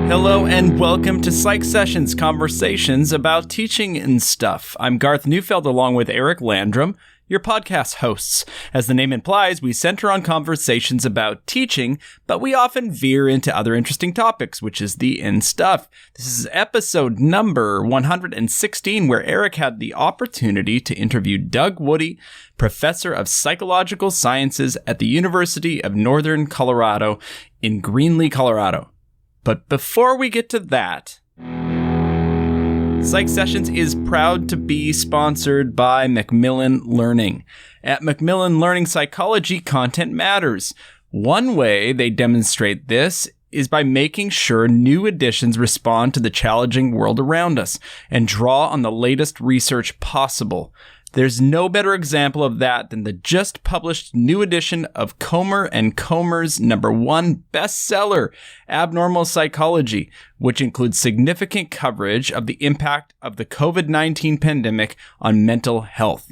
Hello and welcome to Psych Sessions, conversations about teaching and stuff. I'm Garth Neufeld along with Eric Landrum, your podcast hosts. As the name implies, we center on conversations about teaching, but we often veer into other interesting topics, which is the in stuff. This is episode number 116, where Eric had the opportunity to interview Doug Woody, professor of psychological sciences at the University of Northern Colorado in Greenlee, Colorado. But before we get to that, Psych Sessions is proud to be sponsored by Macmillan Learning. At Macmillan Learning, psychology content matters. One way they demonstrate this is by making sure new editions respond to the challenging world around us and draw on the latest research possible. There's no better example of that than the just published new edition of Comer and Comer's #1 bestseller, Abnormal Psychology, which includes significant coverage of the impact of the COVID-19 pandemic on mental health.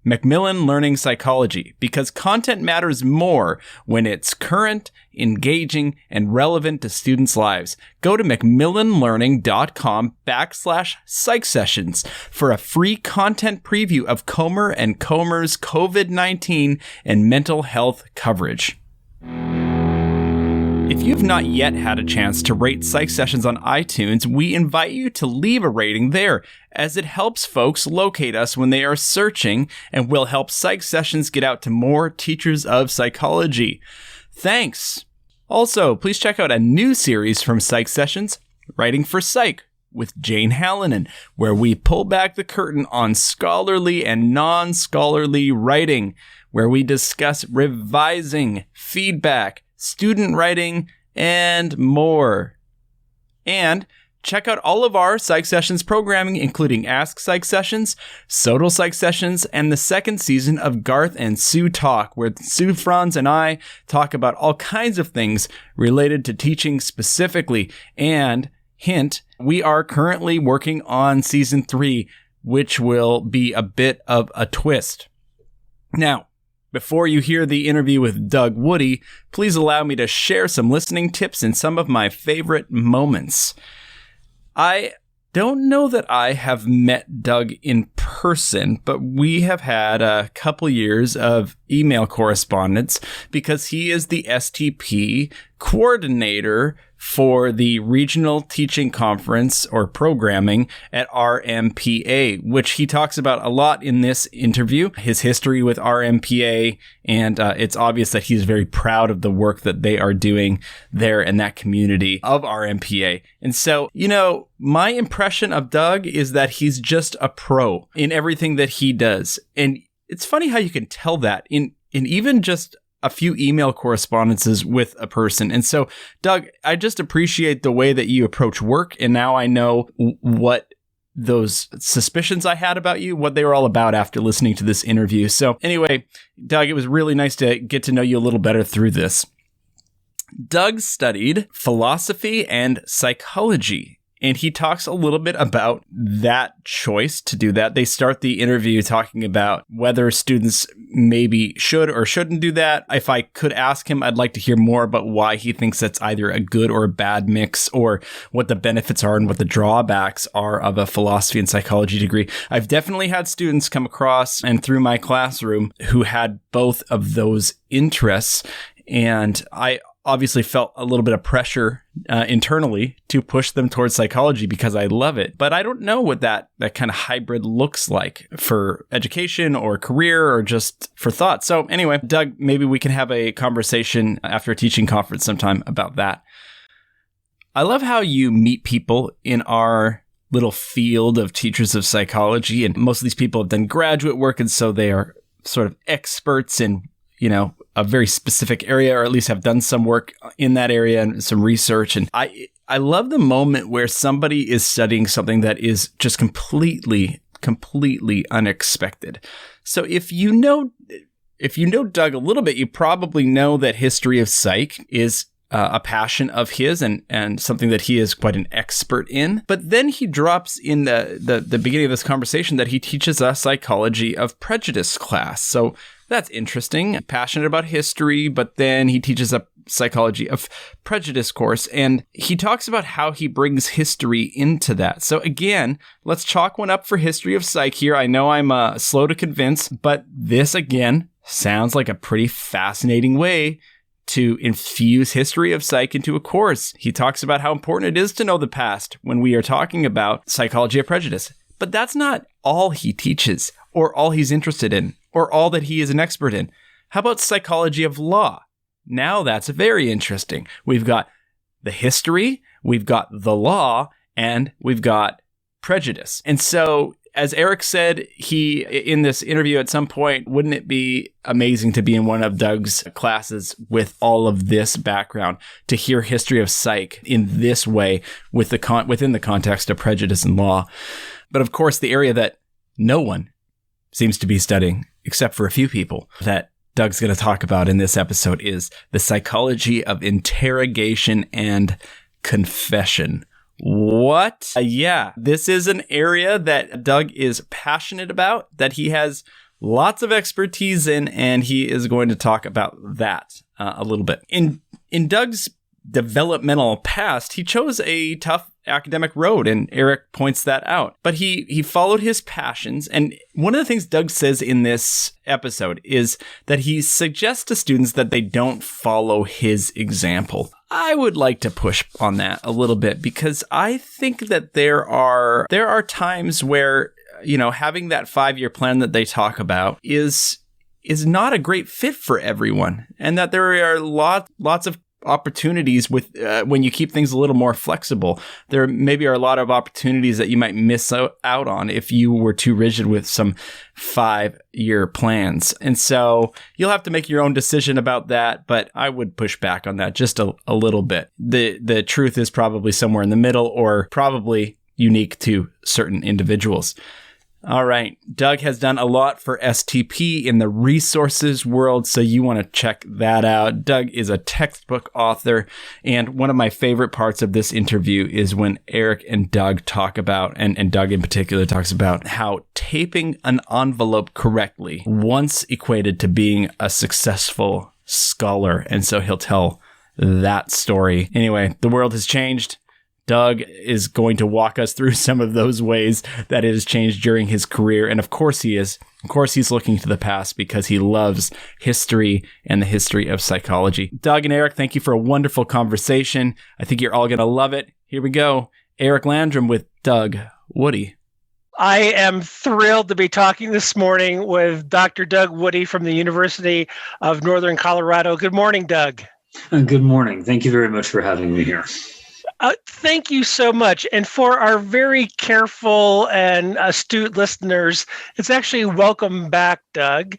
Macmillan Learning Psychology, because content matters more when it's current, engaging, and relevant to students' lives. Go to macmillanlearning.com/psych sessions for a free content preview of Comer and Comer's COVID-19 and mental health coverage. If you've not yet had a chance to rate Psych Sessions on iTunes, we invite you to leave a rating there, as it helps folks locate us when they are searching and will help Psych Sessions get out to more teachers of psychology. Thanks! Also, please check out a new series from Psych Sessions, Writing for Psych, with Jane Hallinan, where we pull back the curtain on scholarly and non-scholarly writing, where we discuss revising, feedback, student writing, and more. And check out all of our Psych Sessions programming, including Ask Psych Sessions, Sodal Psych Sessions, and the second season of Garth and Sue Talk, where Sue Franz and I talk about all kinds of things related to teaching specifically. And, hint, we are currently working on season 3, which will be a bit of a twist. Now, before you hear the interview with Doug Woody, please allow me to share some listening tips and some of my favorite moments. I don't know that I have met Doug in person, but we have had a couple years of email correspondence because he is the STP coordinator for the Regional Teaching Conference or programming at RMPA, which he talks about a lot in this interview, his history with RMPA, and it's obvious that he's very proud of the work that they are doing there in that community of RMPA. And so, my impression of Doug is that he's just a pro in everything that he does. And it's funny how you can tell that in even just a few email correspondences with a person. And so, Doug, I just appreciate the way that you approach work. And now I know what those suspicions I had about you, what they were all about after listening to this interview. So anyway, Doug, it was really nice to get to know you a little better through this. Doug studied philosophy and psychology, and he talks a little bit about that choice to do that. They start the interview talking about whether students maybe should or shouldn't do that. If I could ask him, I'd like to hear more about why he thinks that's either a good or a bad mix, or what the benefits are and what the drawbacks are of a philosophy and psychology degree. I've definitely had students come across and through my classroom who had both of those interests, and I obviously felt a little bit of pressure internally to push them towards psychology because I love it. But I don't know what that kind of hybrid looks like for education or career or just for thought. So anyway, Doug, maybe we can have a conversation after a teaching conference sometime about that. I love how you meet people in our little field of teachers of psychology. And most of these people have done graduate work, and so they are sort of experts in a very specific area, or at least have done some work in that area and some research. And I love the moment where somebody is studying something that is just completely unexpected. So if you know Doug a little bit, you probably know that history of psych is a passion of his and something that he is quite an expert in. But then he drops in the beginning of this conversation that he teaches a psychology of prejudice class. So that's interesting. Passionate about history, but then he teaches a psychology of prejudice course, and he talks about how he brings history into that. So again, let's chalk one up for history of psych here. I know I'm slow to convince, but this again sounds like a pretty fascinating way to infuse history of psych into a course. He talks about how important it is to know the past when we are talking about psychology of prejudice. But that's not all he teaches, or all he's interested in, or all that he is an expert in. How about psychology of law? Now that's very interesting. We've got the history, we've got the law, and we've got prejudice. And so, as Eric said, in this interview at some point, wouldn't it be amazing to be in one of Doug's classes with all of this background, to hear history of psych in this way within the context of prejudice and law? But of course, the area that no one seems to be studying, except for a few people, that Doug's going to talk about in this episode is the psychology of interrogation and confession. What? Yeah, this is an area that Doug is passionate about, that he has lots of expertise in, and he is going to talk about that a little bit. In Doug's developmental past, he chose a tough academic road, and Eric points that out. But he followed his passions, and one of the things Doug says in this episode is that he suggests to students that they don't follow his example. I would like to push on that a little bit, because I think that there are times where, having that 5-year plan that they talk about is not a great fit for everyone, and that there are lots of opportunities with when you keep things a little more flexible. There maybe are a lot of opportunities that you might miss out on if you were too rigid with some 5-year plans. And so you'll have to make your own decision about that, but I would push back on that just a little bit. The truth is probably somewhere in the middle, or probably unique to certain individuals. All right. Doug has done a lot for STP in the resources world, so you want to check that out. Doug is a textbook author, and one of my favorite parts of this interview is when Eric and Doug talk about, and Doug in particular talks about, how taping an envelope correctly once equated to being a successful scholar. And so he'll tell that story. Anyway, the world has changed. Doug is going to walk us through some of those ways that it has changed during his career. And of course he is. Of course he's looking to the past, because he loves history and the history of psychology. Doug and Eric, thank you for a wonderful conversation. I think you're all going to love it. Here we go. Eric Landrum with Doug Woody. I am thrilled to be talking this morning with Dr. Doug Woody from the University of Northern Colorado. Good morning, Doug. Good morning. Thank you very much for having me here. Thank you so much. And for our very careful and astute listeners, it's actually welcome back, Doug.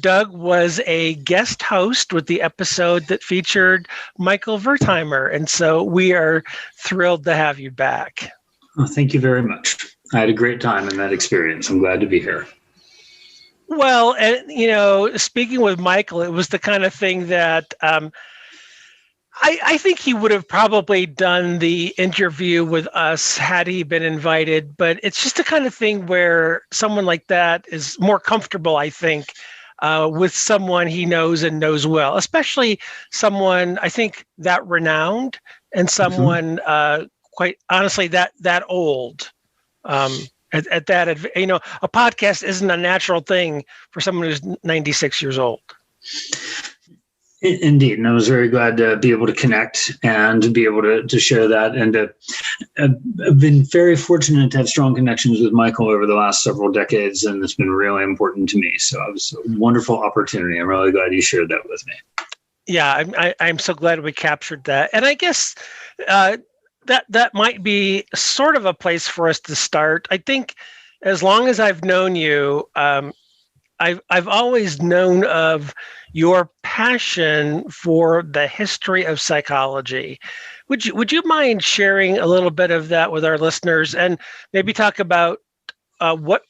Doug was a guest host with the episode that featured Michael Wertheimer. And so we are thrilled to have you back. Oh, thank you very much. I had a great time in that experience. I'm glad to be here. Well, and, speaking with Michael, it was the kind of thing that I think he would have probably done the interview with us had he been invited, but it's just the kind of thing where someone like that is more comfortable, I think, with someone he knows and knows well, especially someone, I think, that renowned, and someone, quite honestly, that old. At that, a podcast isn't a natural thing for someone who's 96 years old. Indeed. And I was very glad to be able to connect and to be able to share that. And I've been very fortunate to have strong connections with Michael over the last several decades, and it's been really important to me. So it was a wonderful opportunity. I'm really glad you shared that with me. Yeah, I'm so glad we captured that. And I guess that might be sort of a place for us to start. I think as long as I've known you, I've always known of your passion for the history of psychology. Would you mind sharing a little bit of that with our listeners, and maybe talk about what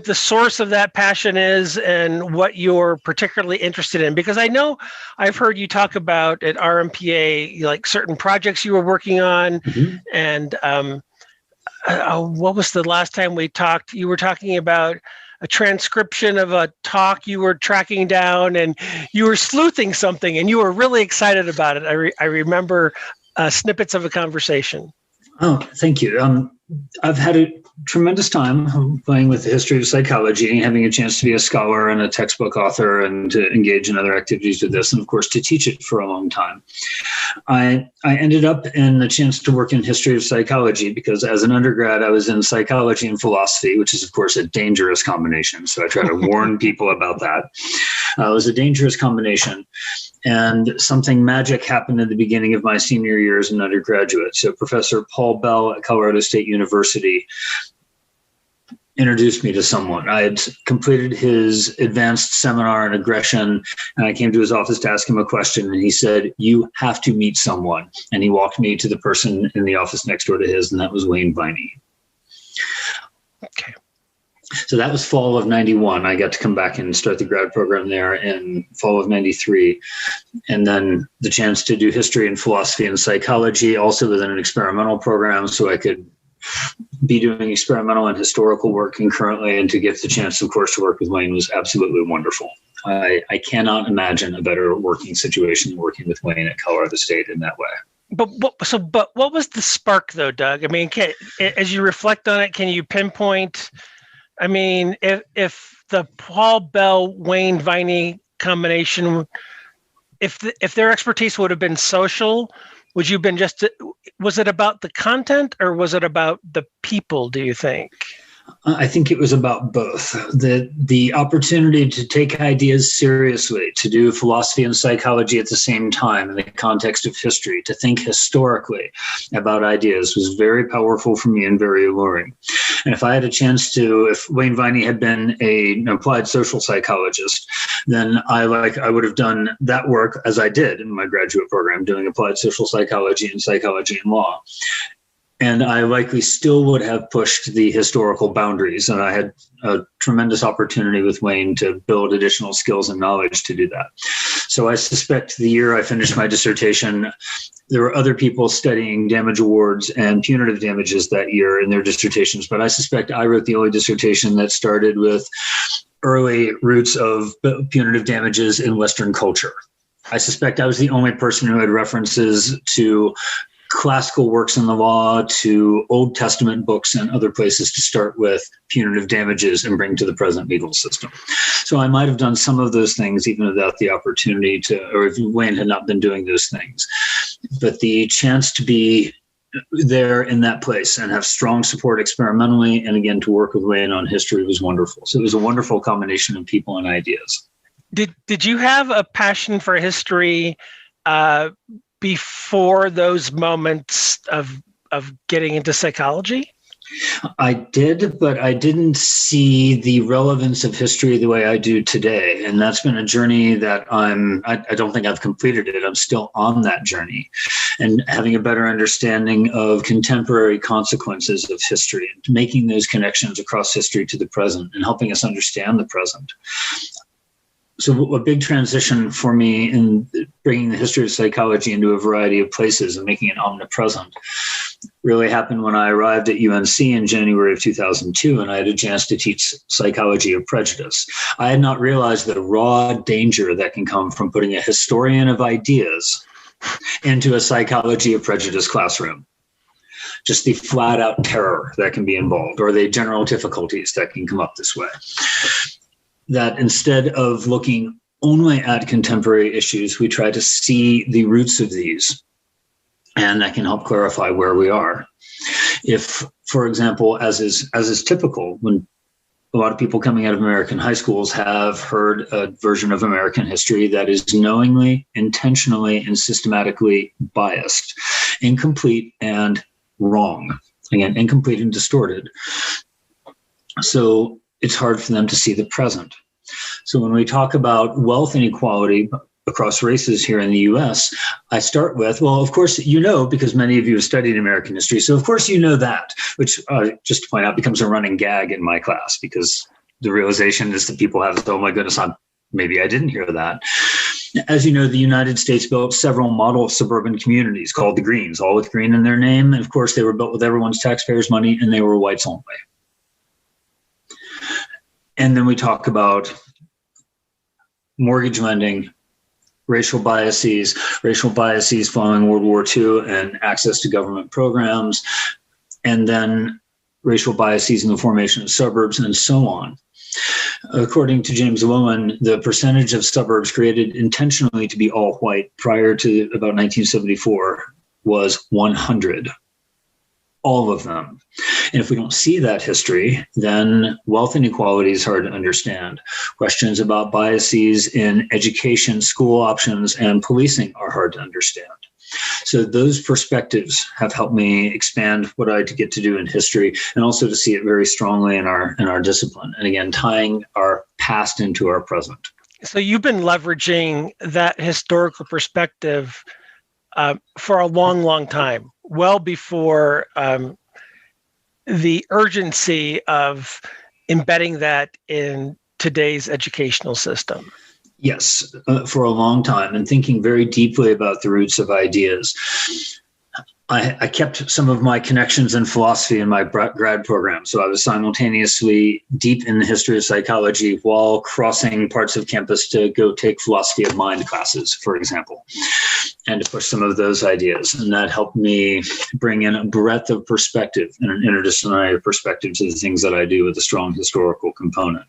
the source of that passion is and what you're particularly interested in? Because I know I've heard you talk about at RMPA, like certain projects you were working on, and what was the last time we talked? You were talking about a transcription of a talk you were tracking down, and you were sleuthing something, and you were really excited about it. I remember snippets of a conversation. Oh, thank you. I've had a tremendous time playing with the history of psychology, having a chance to be a scholar and a textbook author and to engage in other activities with this, and of course to teach it for a long time. I ended up in the chance to work in history of psychology because as an undergrad, I was in psychology and philosophy, which is of course a dangerous combination. So I try to warn people about that. It was a dangerous combination. And something magic happened at the beginning of my senior year as an undergraduate. So Professor Paul Bell at Colorado State University introduced me to someone. I had completed his advanced seminar on aggression, and I came to his office to ask him a question, and he said, "You have to meet someone." And he walked me to the person in the office next door to his, and that was Wayne Viney. Okay. So that was fall of 91. I got to come back and start the grad program there in fall of 93. And then the chance to do history and philosophy and psychology, also within an experimental program, so I could be doing experimental and historical work concurrently, and to get the chance, of course, to work with Wayne was absolutely wonderful. I cannot imagine a better working situation than working with Wayne at Colorado State in that way. But what was the spark, though, Doug? I mean, as you reflect on it, can you pinpoint? I mean, if the Paul Bell Wayne Viney combination, if their expertise would have been social, would you have been was it about the content or was it about the people, do you think? I think it was about both. The opportunity to take ideas seriously, to do philosophy and psychology at the same time in the context of history, to think historically about ideas was very powerful for me and very alluring. And if I had a chance to, if Wayne Viney had been an applied social psychologist, then I would have done that work as I did in my graduate program, doing applied social psychology and psychology and law. And I likely still would have pushed the historical boundaries. And I had a tremendous opportunity with Wayne to build additional skills and knowledge to do that. So I suspect the year I finished my dissertation, there were other people studying damage awards and punitive damages that year in their dissertations. But I suspect I wrote the only dissertation that started with early roots of punitive damages in Western culture. I suspect I was the only person who had references to classical works in the law, to Old Testament books and other places to start with punitive damages and bring to the present legal system. So I might have done some of those things even without the opportunity to, or if Wayne had not been doing those things. But the chance to be there in that place and have strong support experimentally, and again, to work with Wayne on history was wonderful. So it was a wonderful combination of people and ideas. Did you have a passion for history before those moments of getting into psychology? I did, but I didn't see the relevance of history the way I do today. And that's been a journey that I don't think I've completed it. I'm still on that journey and having a better understanding of contemporary consequences of history and making those connections across history to the present and helping us understand the present. So a big transition for me in bringing the history of psychology into a variety of places and making it omnipresent really happened when I arrived at UNC in January of 2002, and I had a chance to teach psychology of prejudice. I had not realized the raw danger that can come from putting a historian of ideas into a psychology of prejudice classroom. Just the flat out terror that can be involved, or the general difficulties that can come up this way. That instead of looking only at contemporary issues, we try to see the roots of these, and that can help clarify where we are. If, for example, as is typical, when a lot of people coming out of American high schools have heard a version of American history that is knowingly, intentionally, and systematically biased, incomplete, and wrong. Again, incomplete and distorted. So it's hard for them to see the present. So when we talk about wealth inequality across races here in the US, I start with, well, of course, you know, because many of you have studied American history. So of course, you know that, which just to point out becomes a running gag in my class, because the realization is that people have, oh my goodness, maybe I didn't hear that. As you know, the United States built several model suburban communities called the Greens, all with green in their name. And of course, they were built with everyone's taxpayers' money, and they were whites only. And then we talk about mortgage lending, racial biases following World War II and access to government programs, and then racial biases in the formation of suburbs and so on. According to James Lowen, the percentage of suburbs created intentionally to be all white prior to about 1974 was 100. All of them. And if we don't see that history, then wealth inequality is hard to understand. Questions about biases in education, school options, and policing are hard to understand. So those perspectives have helped me expand what I get to do in history, and also to see it very strongly in our discipline. And again, tying our past into our present. So you've been leveraging that historical perspective for a long, long time, well before the urgency of embedding that in today's educational system. Yes, for a long time, and thinking very deeply about the roots of ideas. I kept some of my connections in philosophy in my grad program. So I was simultaneously deep in the history of psychology while crossing parts of campus to go take philosophy of mind classes, for example, and to push some of those ideas. And that helped me bring in a breadth of perspective and an interdisciplinary perspective to the things that I do with a strong historical component.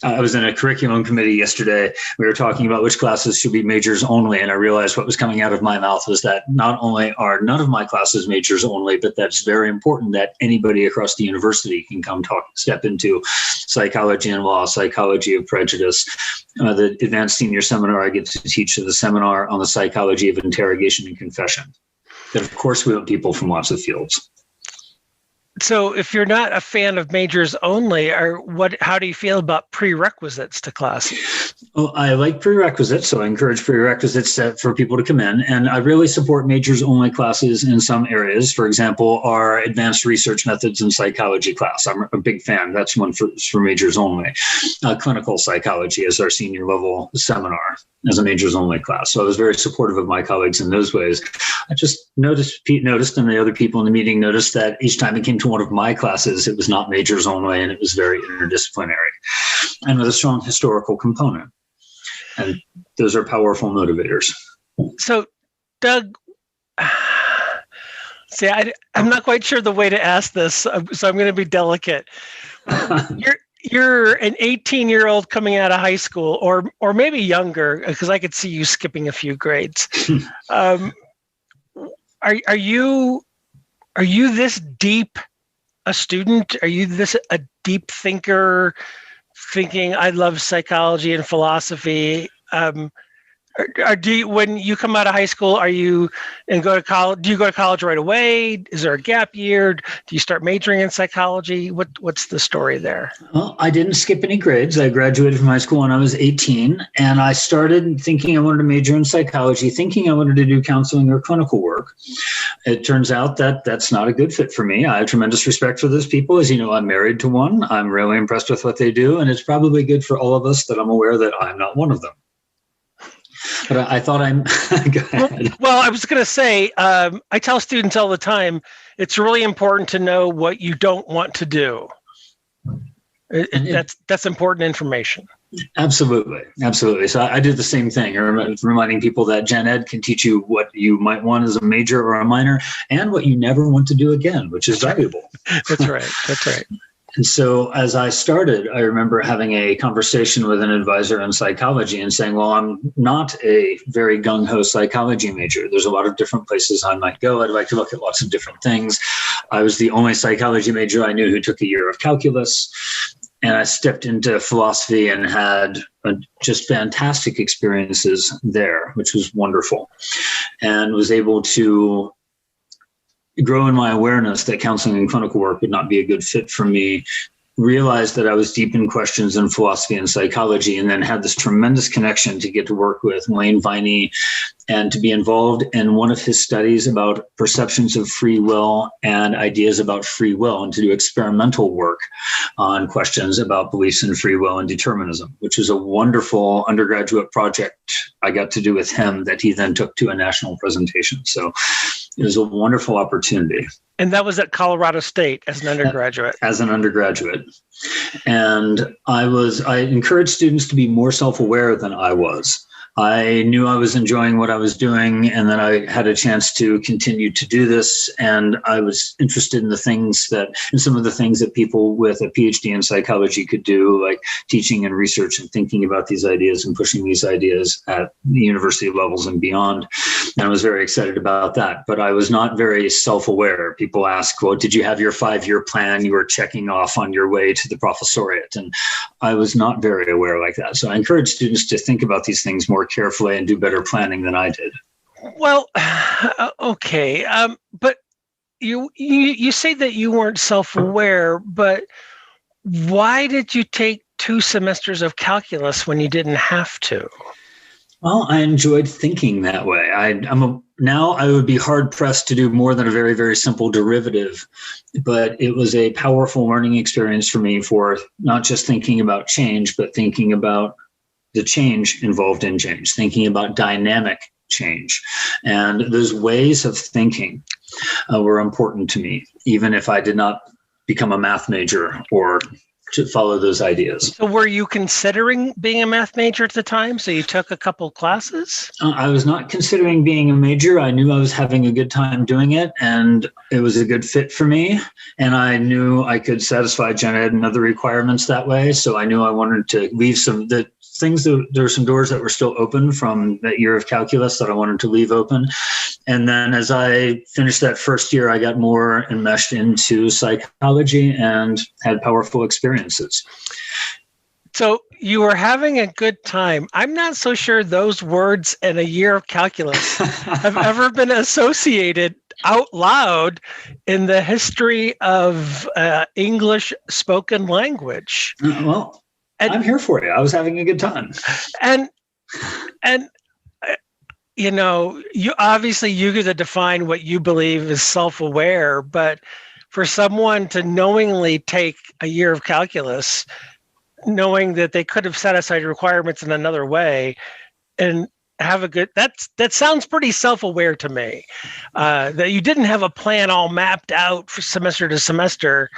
I was in a curriculum committee yesterday. We were talking about which classes should be majors only. And I realized what was coming out of my mouth was that not only are none of my classes majors only, but that's very important that anybody across the university can come step into psychology and law, psychology of prejudice. The advanced senior seminar I get to teach is the seminar on the psychology of interrogation and confession. But of course, we want people from lots of fields. So if you're not a fan of majors only, how do you feel about prerequisites to classes? Well, I like prerequisites, so I encourage prerequisites for people to come in. And I really support majors only classes in some areas. For example, our advanced research methods in psychology class. I'm a big fan. That's one for majors only. Clinical psychology is our senior level seminar as a majors only class. So I was very supportive of my colleagues in those ways. I just Pete noticed, and the other people in the meeting noticed that each time it came to one of my classes, it was not majors only, and it was very interdisciplinary and with a strong historical component. And those are powerful motivators. So, Doug, see, I'm not quite sure the way to ask this, so I'm going to be delicate. You're an 18-year-old coming out of high school, or maybe younger, because I could see you skipping a few grades. Are you this deep a student? Are you a deep thinker, thinking I love psychology and philosophy? When you come out of high school, go to college? Do you go to college right away? Is there a gap year? Do you start majoring in psychology? What's the story there? Well, I didn't skip any grades. I graduated from high school when I was 18, and I started thinking I wanted to major in psychology, thinking I wanted to do counseling or clinical work. It turns out that that's not a good fit for me. I have tremendous respect for those people. As you know, I'm married to one. I'm really impressed with what they do, and it's probably good for all of us that I'm aware that I'm not one of them. But I thought go ahead. Well, I was going to say, I tell students all the time, it's really important to know what you don't want to do. That's important information. Absolutely. So I do the same thing. I'm reminding people that Gen Ed can teach you what you might want as a major or a minor and what you never want to do again, which is valuable. That's right. And so as I started, I remember having a conversation with an advisor in psychology and saying, well, I'm not a very gung-ho psychology major. There's a lot of different places I might go. I'd like to look at lots of different things. I was the only psychology major I knew who took a year of calculus. And I stepped into philosophy and had just fantastic experiences there, which was wonderful, and was able to grow in my awareness that counseling and clinical work would not be a good fit for me, realized that I was deep in questions in philosophy and psychology, and then had this tremendous connection to get to work with Wayne Viney and to be involved in one of his studies about perceptions of free will and ideas about free will, and to do experimental work on questions about beliefs in free will and determinism, which was a wonderful undergraduate project I got to do with him that he then took to a national presentation. So It was a wonderful opportunity. And that was at Colorado State as an undergraduate. As an undergraduate. And I encouraged students to be more self-aware than I was. I knew I was enjoying what I was doing, and then I had a chance to continue to do this. And I was interested in some of the things that people with a PhD in psychology could do, like teaching and research and thinking about these ideas and pushing these ideas at the university levels and beyond. And I was very excited about that, but I was not very self-aware. People ask, well, did you have your 5-year plan you were checking off on your way to the professoriate? And I was not very aware like that. So I encourage students to think about these things more carefully and do better planning than I did. Well, okay. But you say that you weren't self-aware, but why did you take 2 semesters of calculus when you didn't have to? Well, I enjoyed thinking that way. Now I would be hard pressed to do more than a very, very simple derivative, but it was a powerful learning experience for me for not just thinking about change, but thinking about the change involved in change, thinking about dynamic change. And those ways of thinking were important to me, even if I did not become a math major or to follow those ideas. So were you considering being a math major at the time? So you took a couple classes? I was not considering being a major. I knew I was having a good time doing it, and it was a good fit for me. And I knew I could satisfy gen ed and other requirements that way. So I knew I wanted to leave there were some doors that were still open from that year of calculus that I wanted to leave open. And then as I finished that first year, I got more enmeshed into psychology and had powerful experiences. So you were having a good time. I'm not so sure those words in a year of calculus have ever been associated out loud in the history of English spoken language. Well, I'm here for you. I was having a good time. And you obviously you get to define what you believe is self-aware, but for someone to knowingly take a year of calculus, knowing that they could have set aside requirements in another way and have a good, that sounds pretty self-aware to me. That you didn't have a plan all mapped out for semester to semester.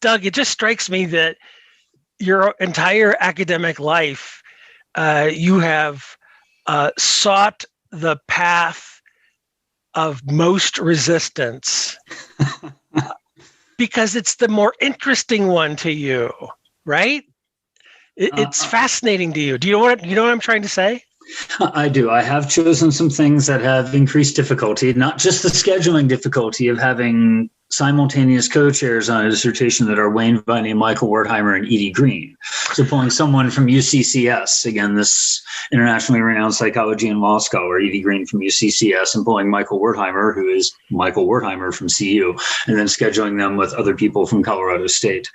Doug, it just strikes me that your entire academic life, you have sought the path of most resistance because it's the more interesting one to you, right? It's fascinating to you. Do you know what I'm trying to say? I do. I have chosen some things that have increased difficulty, not just the scheduling difficulty of having simultaneous co-chairs on a dissertation that are Wayne Viney, Michael Wertheimer, and Edie Green. So pulling someone from UCCS, again, this internationally renowned psychology and law scholar, Edie Green from UCCS, and pulling Michael Wertheimer, who is Michael Wertheimer from CU, and then scheduling them with other people from Colorado State.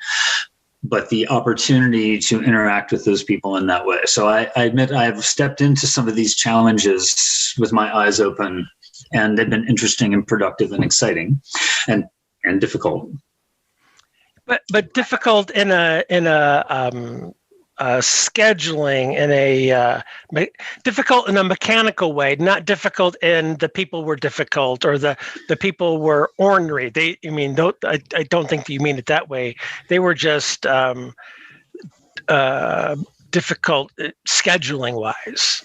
But the opportunity to interact with those people in that way. So I admit I've stepped into some of these challenges with my eyes open, and they've been interesting and productive and exciting and difficult. But difficult in a scheduling, difficult in a mechanical way, not difficult in the people were difficult or the people were ornery. I don't think that you mean it that way. They were just difficult scheduling wise.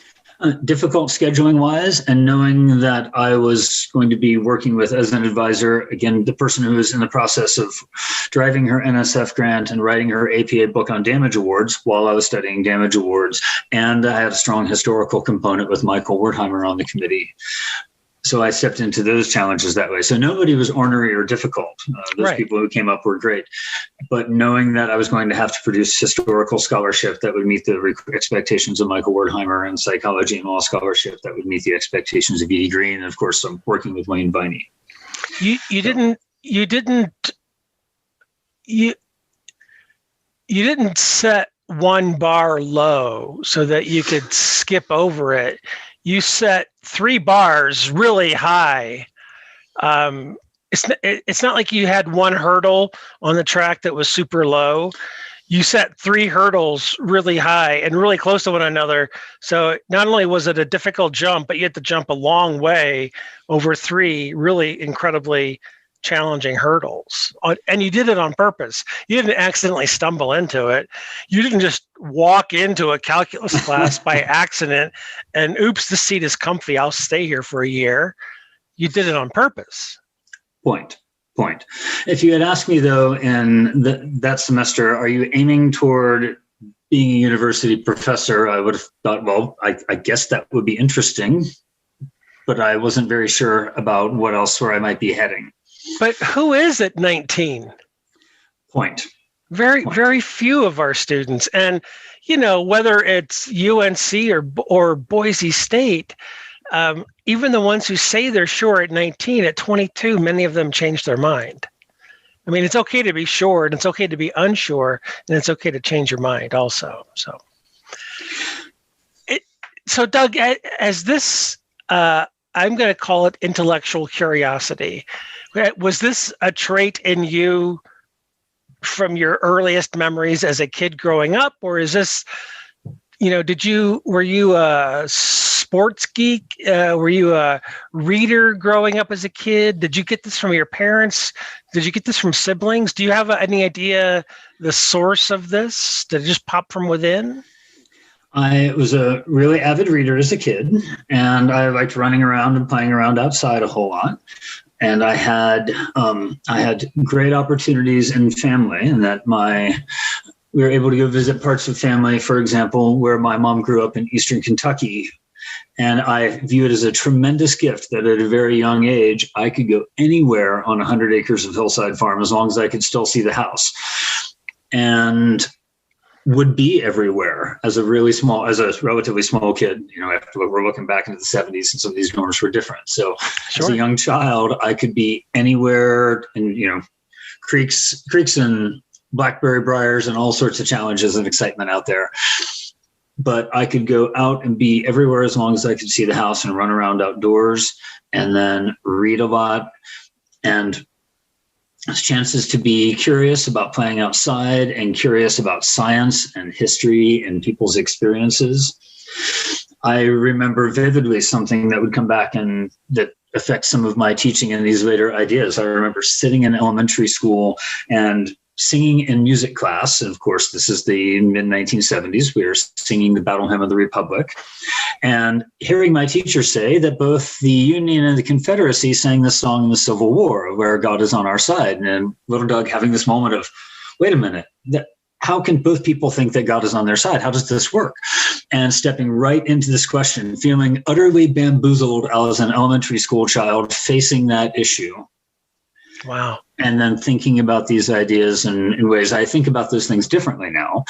Difficult scheduling wise, and knowing that I was going to be working with as an advisor, again, the person who is in the process of driving her NSF grant and writing her APA book on damage awards while I was studying damage awards. And I had a strong historical component with Michael Wertheimer on the committee. So I stepped into those challenges that way. So nobody was ornery or difficult. Those right. People who came up were great. But knowing that I was going to have to produce historical scholarship that would meet the expectations of Michael Wertheimer, and psychology and law scholarship that would meet the expectations of Edie Green, and of course I'm working with Wayne Viney. You didn't set one bar low so that you could skip over it. You set 3 bars really high. It's not like you had one hurdle on the track that was super low. you set 3 hurdles really high and really close to one another. So not only was it a difficult jump, but you had to jump a long way over 3 really incredibly challenging hurdles. And you did it on purpose. You didn't accidentally stumble into it. You didn't just walk into a calculus class by accident and oops, this seat is comfy. I'll stay here for a year. You did it on purpose. Point. If you had asked me, though, in that semester, are you aiming toward being a university professor? I would have thought, well, I guess that would be interesting, but I wasn't very sure about where I might be heading. But who is at 19? Point. Very few of our students. And, whether it's UNC or Boise State, even the ones who say they're sure at 19, at 22, many of them change their mind. I mean, it's okay to be sure, and it's okay to be unsure, and it's okay to change your mind also. So Doug, as this, I'm going to call it intellectual curiosity. Was this a trait in you from your earliest memories as a kid growing up, or is this, were you a sports geek? Were you a reader growing up as a kid? Did you get this from your parents? Did you get this from siblings? Do you have any idea the source of this? Did it just pop from within? I was a really avid reader as a kid, and I liked running around and playing around outside a whole lot. And I had great opportunities in family, and that we were able to go visit parts of family, for example, where my mom grew up in Eastern Kentucky. And I view it as a tremendous gift that at a very young age, I could go anywhere on 100 acres of hillside farm as long as I could still see the house, and would be everywhere as a relatively small kid. We're looking back into the 70s and some of these norms were different. So Sure. As a young child, I could be anywhere in, creeks and blackberry briars and all sorts of challenges and excitement out there. But I could go out and be everywhere as long as I could see the house and run around outdoors and then read a lot. And chances to be curious about playing outside and curious about science and history and people's experiences. I remember vividly something that would come back and that affects some of my teaching and these later ideas. I remember sitting in elementary school and singing in music class. And of course, this is the mid-1970s. We were singing the Battle Hymn of the Republic. And hearing my teacher say that both the Union and the Confederacy sang this song in the Civil War, where God is on our side. And little Doug having this moment of, wait a minute, how can both people think that God is on their side? How does this work? And stepping right into this question, feeling utterly bamboozled as an elementary school child facing that issue. Wow. And then thinking about these ideas in ways I think about those things differently now.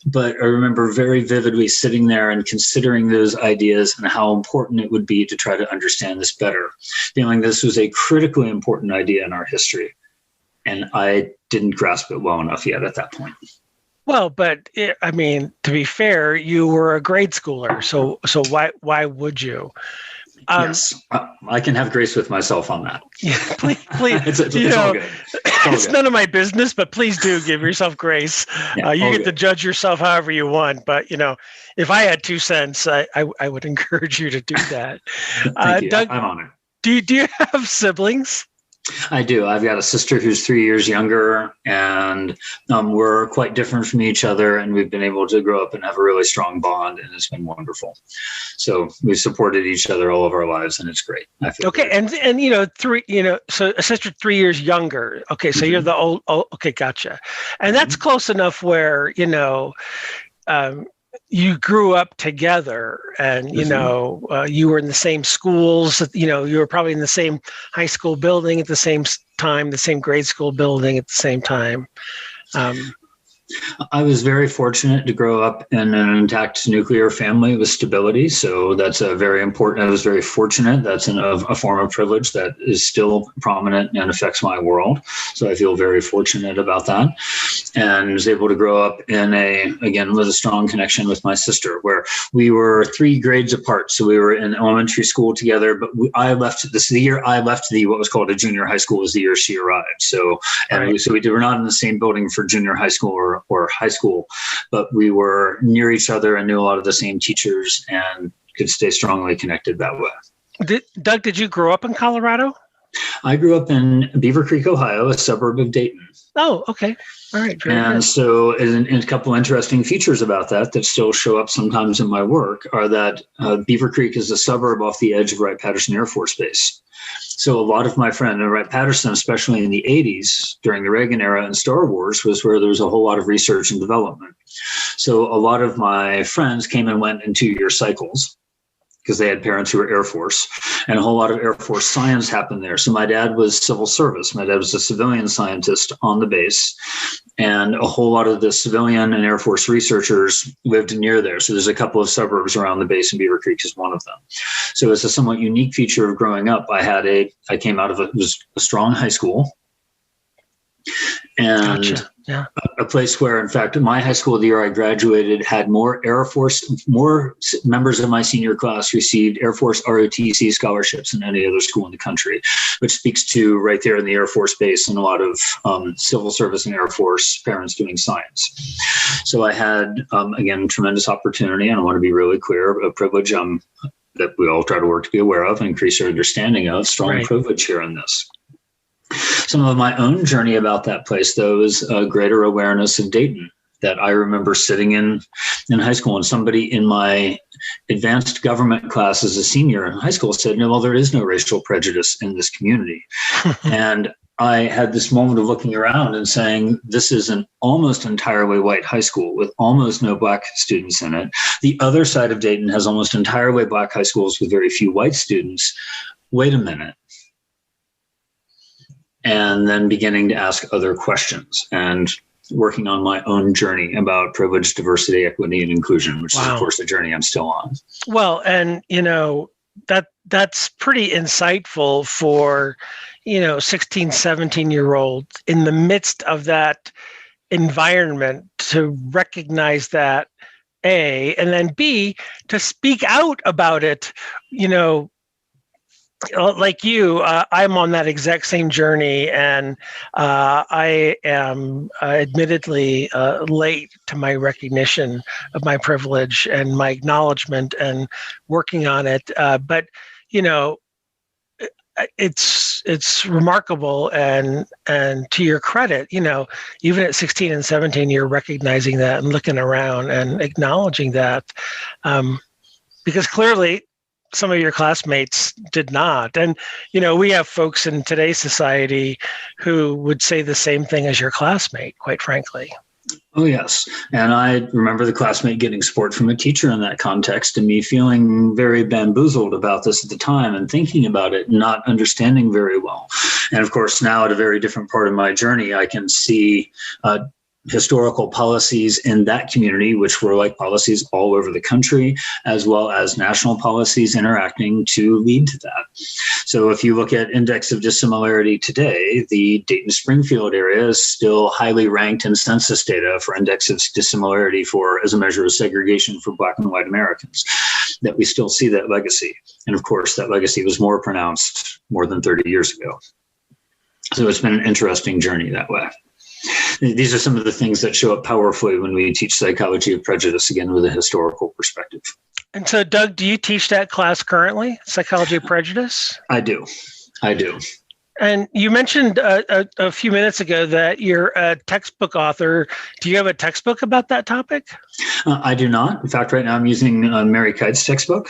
But I remember very vividly sitting there and considering those ideas and how important it would be to try to understand this better, feeling this was a critically important idea in our history. And I didn't grasp it well enough yet at that point. Well, but to be fair, you were a grade schooler. So why would you? Yes, I can have grace with myself on that. Yeah, please, it's all good. It's none of my business, but please do give yourself grace. Yeah, you get to judge yourself however you want. But, if I had 2 cents, I would encourage you to do that. Thank you. Doug, I'm on it. Do you have siblings? I do. I've got a sister who's 3 years younger, and we're quite different from each other, and we've been able to grow up and have a really strong bond, and it's been wonderful. So we've supported each other all of our lives, and it's great. I feel okay, and so a sister 3 years younger. Okay, so you're the old. Oh, okay, gotcha. And that's close enough where you grew up together, and you were in the same schools. You were probably in the same high school building at the same time, the same grade school building at the same time. I was very fortunate to grow up in an intact nuclear family with stability. So that's very important. I was very fortunate. That's a form of privilege that is still prominent and affects my world. So I feel very fortunate about that. And was able to grow up with a strong connection with my sister, where we were 3 grades apart. So we were in elementary school together, but the year I left what was called a junior high school was the year she arrived. So, we were not in the same building for junior high school or or high school, but we were near each other and knew a lot of the same teachers and could stay strongly connected that way. Doug, did you grow up in Colorado? I grew up in Beaver Creek, Ohio, a suburb of Dayton. Oh, okay. All right. And so a couple interesting features about that still show up sometimes in my work are that Beaver Creek is a suburb off the edge of Wright-Patterson Air Force Base. So a lot of my friends, Wright-Patterson, especially in the 80s, during the Reagan era and Star Wars, was where there was a whole lot of research and development. So a lot of my friends came and went in 2-year cycles, because they had parents who were Air Force, and a whole lot of Air Force science happened there. So my dad was civil service. My dad was a civilian scientist on the base, and a whole lot of the civilian and Air Force researchers lived near there. So there's a couple of suburbs around the base, and Beaver Creek is one of them. So it's a somewhat unique feature of growing up. I came out of it was a strong high school, and Gotcha. Yeah. A place where, in fact, my high school, the year I graduated, had more members of my senior class received Air Force ROTC scholarships than any other school in the country, which speaks to right there in the Air Force Base and a lot of civil service and Air Force parents doing science. So I had, again, tremendous opportunity, and I want to be really clear, a privilege that we all try to work to be aware of and increase our understanding of, strong privilege here in this. Some of my own journey about that place, though, is a greater awareness of Dayton, that I remember sitting in high school, and somebody in my advanced government class as a senior in high school said, "No, well, there is no racial prejudice in this community." And I had this moment of looking around and saying, this is an almost entirely white high school with almost no black students in it. The other side of Dayton has almost entirely black high schools with very few white students. Wait a minute. And then beginning to ask other questions and working on my own journey about privilege, diversity, equity, and inclusion, which is, of course, a journey I'm still on. Well, and, that's pretty insightful for, 16, 17-year-olds in the midst of that environment to recognize that, A, and then B, to speak out about it, like you, I'm on that exact same journey, and I am admittedly late to my recognition of my privilege and my acknowledgement and working on it. But it's remarkable, and to your credit, even at 16 and 17, you're recognizing that and looking around and acknowledging that, because clearly some of your classmates did not. And, we have folks in today's society who would say the same thing as your classmate, quite frankly. Oh, yes. And I remember the classmate getting support from a teacher in that context, and me feeling very bamboozled about this at the time and thinking about it, not understanding very well. And of course, now at a very different part of my journey, I can see historical policies in that community, which were like policies all over the country, as well as national policies interacting to lead to that. So if you look at index of dissimilarity today, the Dayton-Springfield area is still highly ranked in census data for index of dissimilarity as a measure of segregation for Black and white Americans, that we still see that legacy. And of course, that legacy was more pronounced more than 30 years ago. So it's been an interesting journey that way. These are some of the things that show up powerfully when we teach psychology of prejudice, again, with a historical perspective. And so, Doug, do you teach that class currently, psychology of prejudice? I do. And you mentioned a few minutes ago that you're a textbook author. Do you have a textbook about that topic? I do not. In fact, right now I'm using Mary Kite's textbook.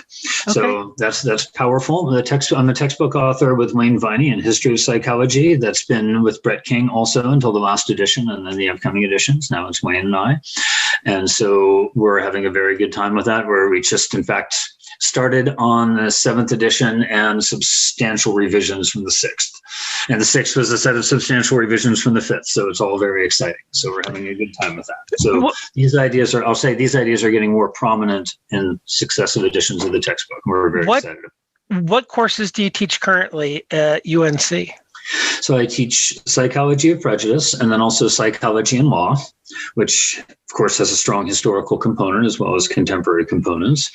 Okay. So that's powerful. I'm a textbook author with Wayne Viney in History of Psychology. That's been with Brett King also until the last edition, and then the upcoming editions. Now it's Wayne and I. And so we're having a very good time with that, where we just, in fact, started on the 7th edition and substantial revisions from the 6th. And the 6th was a set of substantial revisions from the 5th. So it's all very exciting. So we're having a good time with that. So these ideas are getting more prominent in successive editions of the textbook. We're very excited. What courses do you teach currently at UNC? So I teach psychology of prejudice and then also psychology and law, which of course has a strong historical component as well as contemporary components.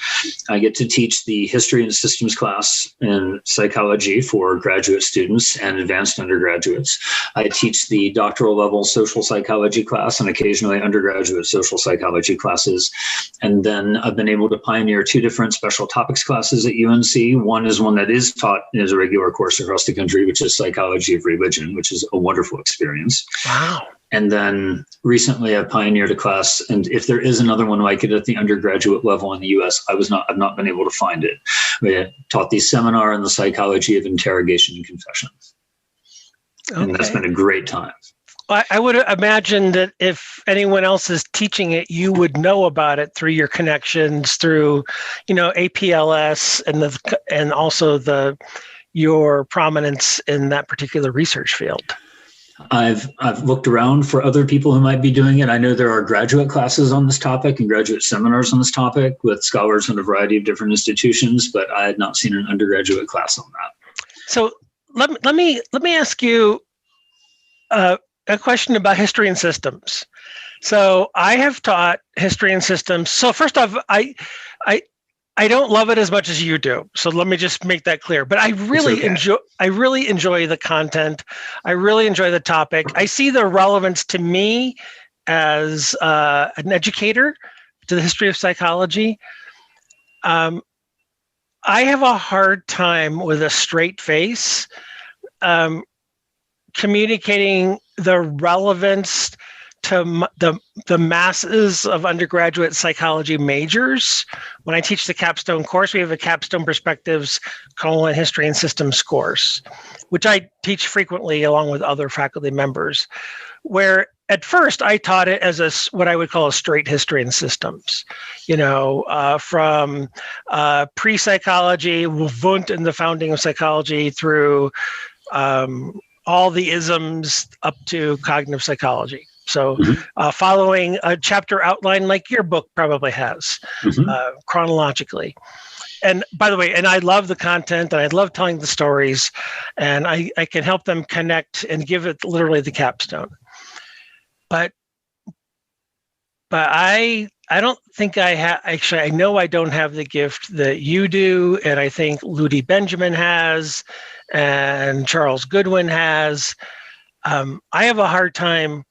I get to teach the history and systems class in psychology for graduate students and advanced undergraduates. I teach the doctoral level social psychology class and occasionally undergraduate social psychology classes. And then I've been able to pioneer 2 different special topics classes at UNC. One is one that is taught as a regular course across the country, which is psychology of religion, which is a wonderful experience. Wow. And then recently I pioneered a class, and if there is another one like it at the undergraduate level in the US, I've not been able to find it. We taught the seminar in the psychology of interrogation and confession. Okay. And that's been a great time. I would imagine that if anyone else is teaching it, you would know about it through your connections, through, APLS and also your prominence in that particular research field. I've looked around for other people who might be doing it. I know there are graduate classes on this topic and graduate seminars on this topic with scholars in a variety of different institutions, but I had not seen an undergraduate class on that. So let me ask you a question about history and systems. So I have taught history and systems. So first off, I don't love it as much as you do. So let me just make that clear. But I really enjoy the content. I really enjoy the topic. I see the relevance to me as an educator to the history of psychology. I have a hard time with a straight face communicating the relevance to the masses of undergraduate psychology majors. When I teach the capstone course, we have a capstone perspectives, history and systems course, which I teach frequently along with other faculty members, where at first I taught it as what I would call a straight history and systems, from pre-psychology, Wundt and the founding of psychology through all the isms up to cognitive psychology. So following a chapter outline like your book probably has, chronologically. And by the way, and I love the content and I love telling the stories, and I can help them connect and give it literally the capstone. But I don't think I have, actually, I know I don't have the gift that you do, and I think Ludi Benjamin has, and Charles Goodwin has. I have a hard time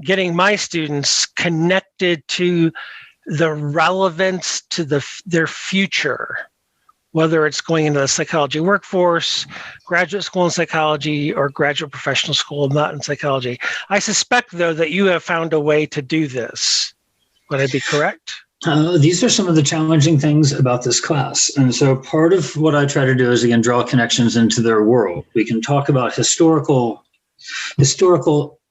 getting my students connected to the relevance to their future, whether it's going into the psychology workforce, graduate school in psychology, or graduate professional school not in psychology. I suspect, though, that you have found a way to do this. Would I be correct? These are some of the challenging things about this class. And so part of what I try to do is, again, draw connections into their world. We can talk about historical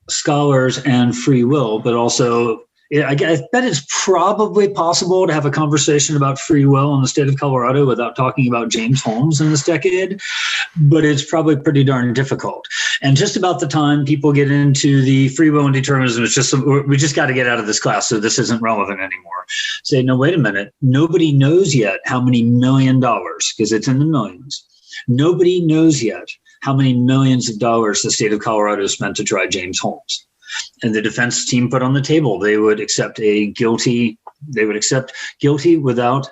scholars and free will, but also I bet it's probably possible to have a conversation about free will in the state of Colorado without talking about James Holmes in this decade, but it's probably pretty darn difficult. And just about the time people get into the free will and determinism, we just got to get out of this class, so this isn't relevant anymore. Say, no, wait a minute. Nobody knows yet how many $1 million, because it's in the millions. Nobody knows yet how many millions of dollars the state of Colorado spent to try James Holmes. And the defense team put on the table, they would accept guilty without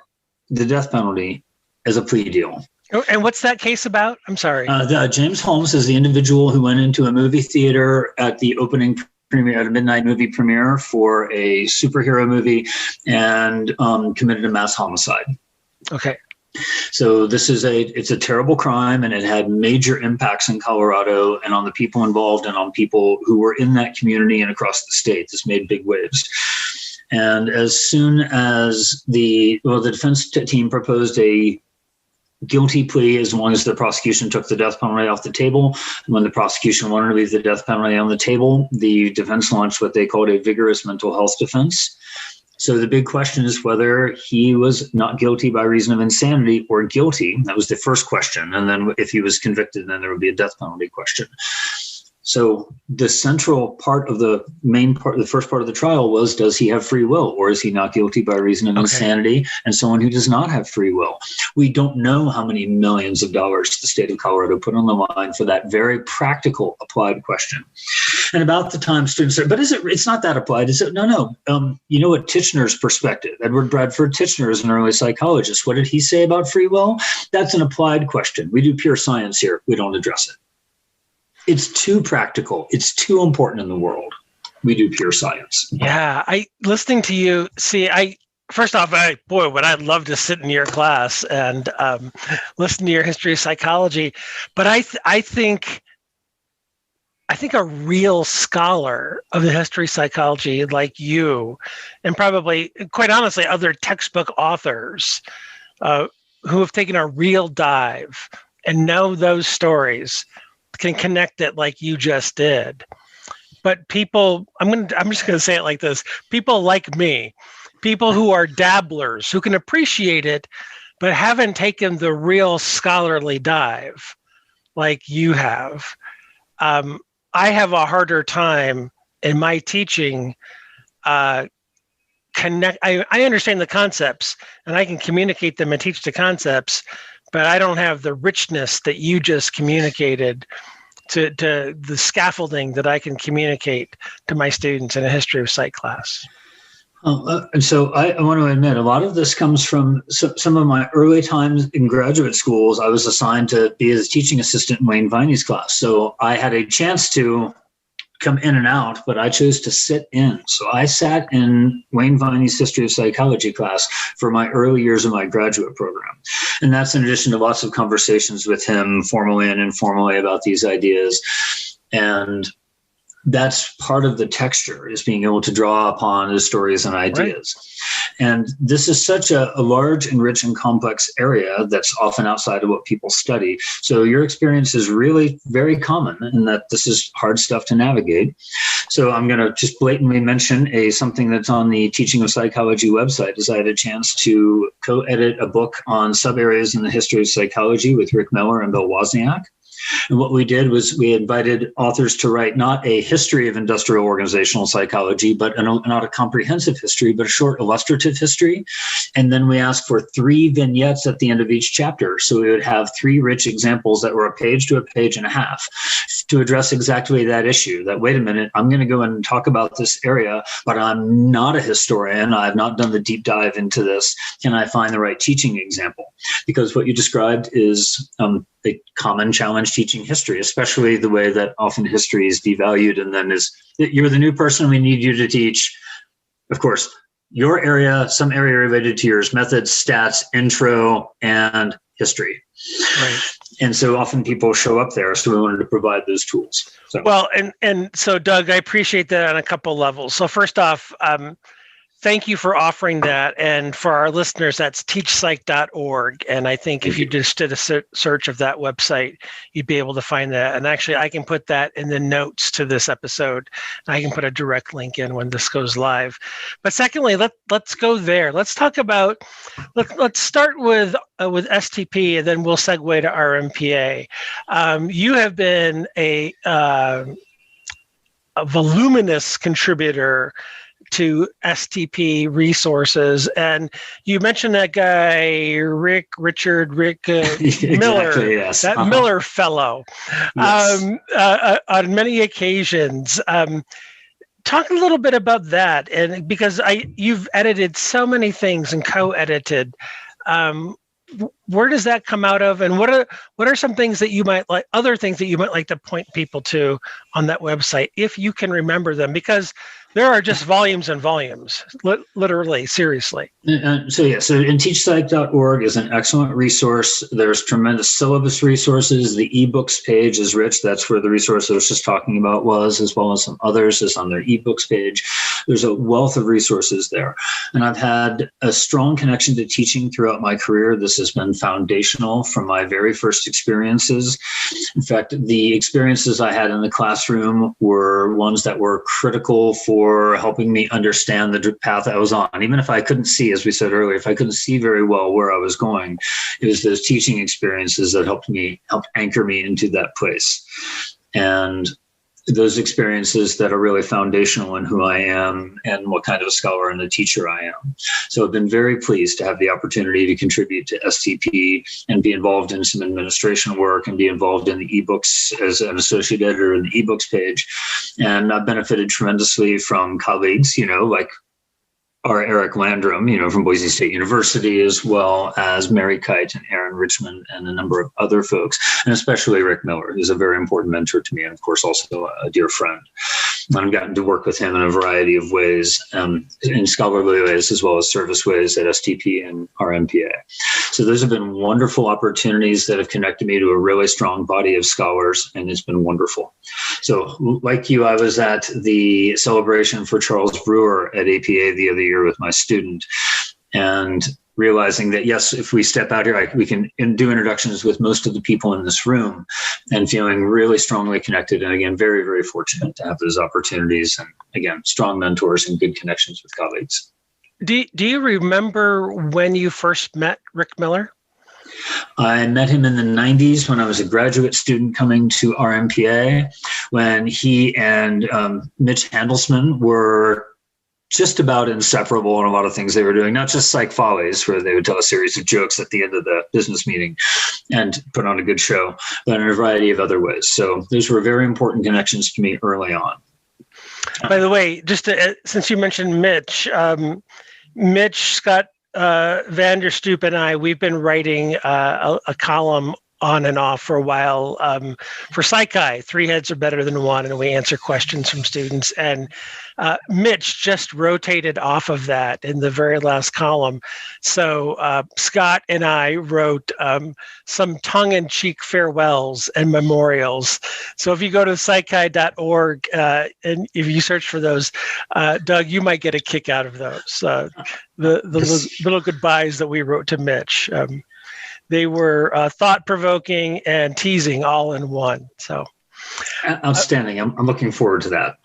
the death penalty as a plea deal. And what's that case about? I'm sorry. James Holmes is the individual who went into a movie theater at the opening premiere, at a midnight movie premiere for a superhero movie, and committed a mass homicide. Okay. So it's a terrible crime, and it had major impacts in Colorado and on the people involved and on people who were in that community and across the state. This made big waves. And as soon as the defense team proposed a guilty plea, as long as the prosecution took the death penalty off the table. When the prosecution wanted to leave the death penalty on the table, the defense launched what they called a vigorous mental health defense. So the big question is whether he was not guilty by reason of insanity or guilty. That was the first question. And then if he was convicted, then there would be a death penalty question. So the central part of the main part, the first part of the trial was, does he have free will, or is he not guilty by reason of insanity and someone who does not have free will? We don't know how many millions of dollars the state of Colorado put on the line for that very practical applied question. And about the time students say, but it's not that applied. Is it? No. You know what Titchener's perspective, Edward Bradford Titchener is an early psychologist. What did he say about free will? That's an applied question. We do pure science here. We don't address it. It's too practical. It's too important in the world. We do pure science. Yeah, listening to you, first off, would I love to sit in your class and listen to your history of psychology. But I think a real scholar of the history of psychology like you, and probably, quite honestly, other textbook authors who have taken a real dive and know those stories, can connect it like you just did. But people, I'm just going to say it like this: people like me, people who are dabblers, who can appreciate it, but haven't taken the real scholarly dive like you have. I have a harder time in my teaching. I understand the concepts and I can communicate them and teach the concepts, but I don't have the richness that you just communicated to the scaffolding that I can communicate to my students in a history of psych class. And so I want to admit, a lot of this comes from some of my early times in graduate schools. I was assigned to be a teaching assistant in Wayne Viney's class. So I had a chance to come in and out, but I chose to sit in. So I sat in Wayne Viney's history of psychology class for my early years of my graduate program. And that's in addition to lots of conversations with him formally and informally about these ideas. And that's part of the texture, is being able to draw upon his stories and ideas. Right. And this is such a large and rich and complex area that's often outside of what people study. So your experience is really very common in that this is hard stuff to navigate. So I'm going to just blatantly mention something that's on the Teaching of Psychology website, as I had a chance to co-edit a book on sub-areas in the history of psychology with Rick Miller and Bill Wozniak. And what we did was we invited authors to write not a history of industrial organizational psychology, but not a comprehensive history, but a short illustrative history. And then we asked for 3 vignettes at the end of each chapter. So we would have 3 rich examples that were a page to a page and a half to address exactly that issue, that, wait a minute, I'm going to go and talk about this area, but I'm not a historian. I've not done the deep dive into this. Can I find the right teaching example? Because what you described is a common challenge teaching history, especially the way that often history is devalued and then is, you're the new person, we need you to teach, of course, your area, some area related to yours, methods, stats, intro, and history. Right. And so often people show up there, so we wanted to provide those tools. So. Well, and so Doug, I appreciate that on a couple levels. So first off, thank you for offering that. And for our listeners, that's teachpsych.org. And I think if you just did a search of that website, you'd be able to find that. And actually, I can put that in the notes to this episode. I can put a direct link in when this goes live. But secondly, let's go there. Let's talk about, let's start with STP, and then we'll segue to RMPA. You have been a voluminous contributor to STP resources, and you mentioned that guy Rick Miller, yes. That Miller fellow, yes. On many occasions. Talk a little bit about that, and because you've edited so many things and co-edited. Where does that come out of, and what are some things that you might like, other things that you might like to point people to on that website, if you can remember them, because there are just volumes and volumes, literally, seriously. So teachpsych.org is an excellent resource. There's tremendous syllabus resources. The ebooks page is rich. That's where the resource I was just talking about was, as well as some others, is on their ebooks page. There's a wealth of resources there. And I've had a strong connection to teaching throughout my career. This has been foundational from my very first experiences. In fact, the experiences I had in the classroom were ones that were critical for helping me understand the path I was on. Even if I couldn't see, as we said earlier, if I couldn't see very well where I was going, it was those teaching experiences that helped anchor me into that place. And those experiences that are really foundational in who I am and what kind of a scholar and a teacher I am. So I've been very pleased to have the opportunity to contribute to STP and be involved in some administration work and be involved in the ebooks as an associate editor in the ebooks page. And I've benefited tremendously from colleagues, like our Eric Landrum, from Boise State University, as well as Mary Kite and Aaron Richmond and a number of other folks, and especially Rick Miller, who's a very important mentor to me, and of course also a dear friend. I've gotten to work with him in a variety of ways, in scholarly ways as well as service ways at STP and RMPA. So those have been wonderful opportunities that have connected me to a really strong body of scholars, and it's been wonderful. So like you, I was at the celebration for Charles Brewer at APA the other year with my student, and realizing that, yes, if we step out here, we can do introductions with most of the people in this room, and feeling really strongly connected. And again, very, very fortunate to have those opportunities, and again, strong mentors and good connections with colleagues. Do you remember when you first met Rick Miller? I met him in the 90s when I was a graduate student coming to RMPA, when he and Mitch Handelsman were just about inseparable in a lot of things they were doing, not just Psych Follies, where they would tell a series of jokes at the end of the business meeting and put on a good show, but in a variety of other ways. So those were very important connections to me early on. By the way, just since you mentioned Mitch, Scott Vanderstoep and I, we've been writing a column on and off for a while for Psychi, 3 heads are better than 1, and we answer questions from students. And Mitch just rotated off of that in the very last column. So Scott and I wrote some tongue-in-cheek farewells and memorials. So if you go to psychi.org and if you search for those, Doug, you might get a kick out of those. The little goodbyes that we wrote to Mitch. They were thought-provoking and teasing all in one. So outstanding. I'm looking forward to that.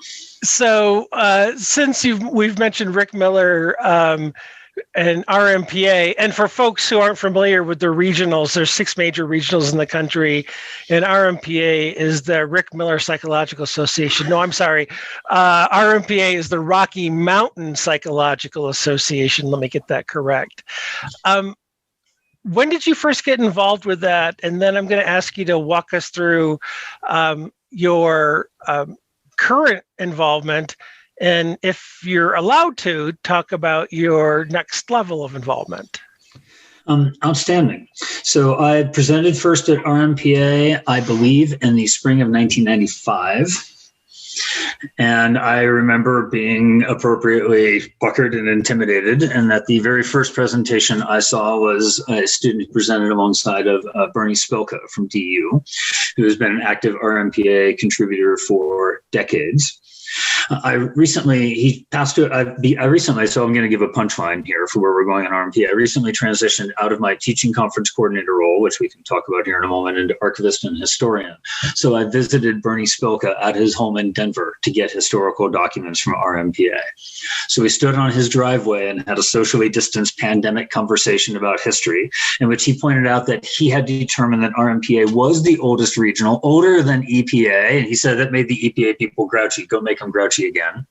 So since we've mentioned Rick Miller and RMPA, and for folks who aren't familiar with the regionals, there's 6 major regionals in the country, and RMPA is the Rick Miller Psychological Association. No, I'm sorry. RMPA is the Rocky Mountain Psychological Association. Let me get that correct. When did you first get involved with that? And then I'm going to ask you to walk us through your current involvement, and if you're allowed to, talk about your next level of involvement. Outstanding. So I presented first at RMPA, I believe, in the spring of 1995. And I remember being appropriately puckered and intimidated, and that the very first presentation I saw was a student who presented alongside of Bernie Spilka from DU, who has been an active RMPA contributor for decades. I recently, so I'm going to give a punchline here for where we're going on RMPA. I recently transitioned out of my teaching conference coordinator role, which we can talk about here in a moment, into archivist and historian. So I visited Bernie Spilka at his home in Denver to get historical documents from RMPA. So we stood on his driveway and had a socially distanced pandemic conversation about history, in which he pointed out that he had determined that RMPA was the oldest regional, older than EPA. And he said that made the EPA people grouchy. Go make them grouchy again.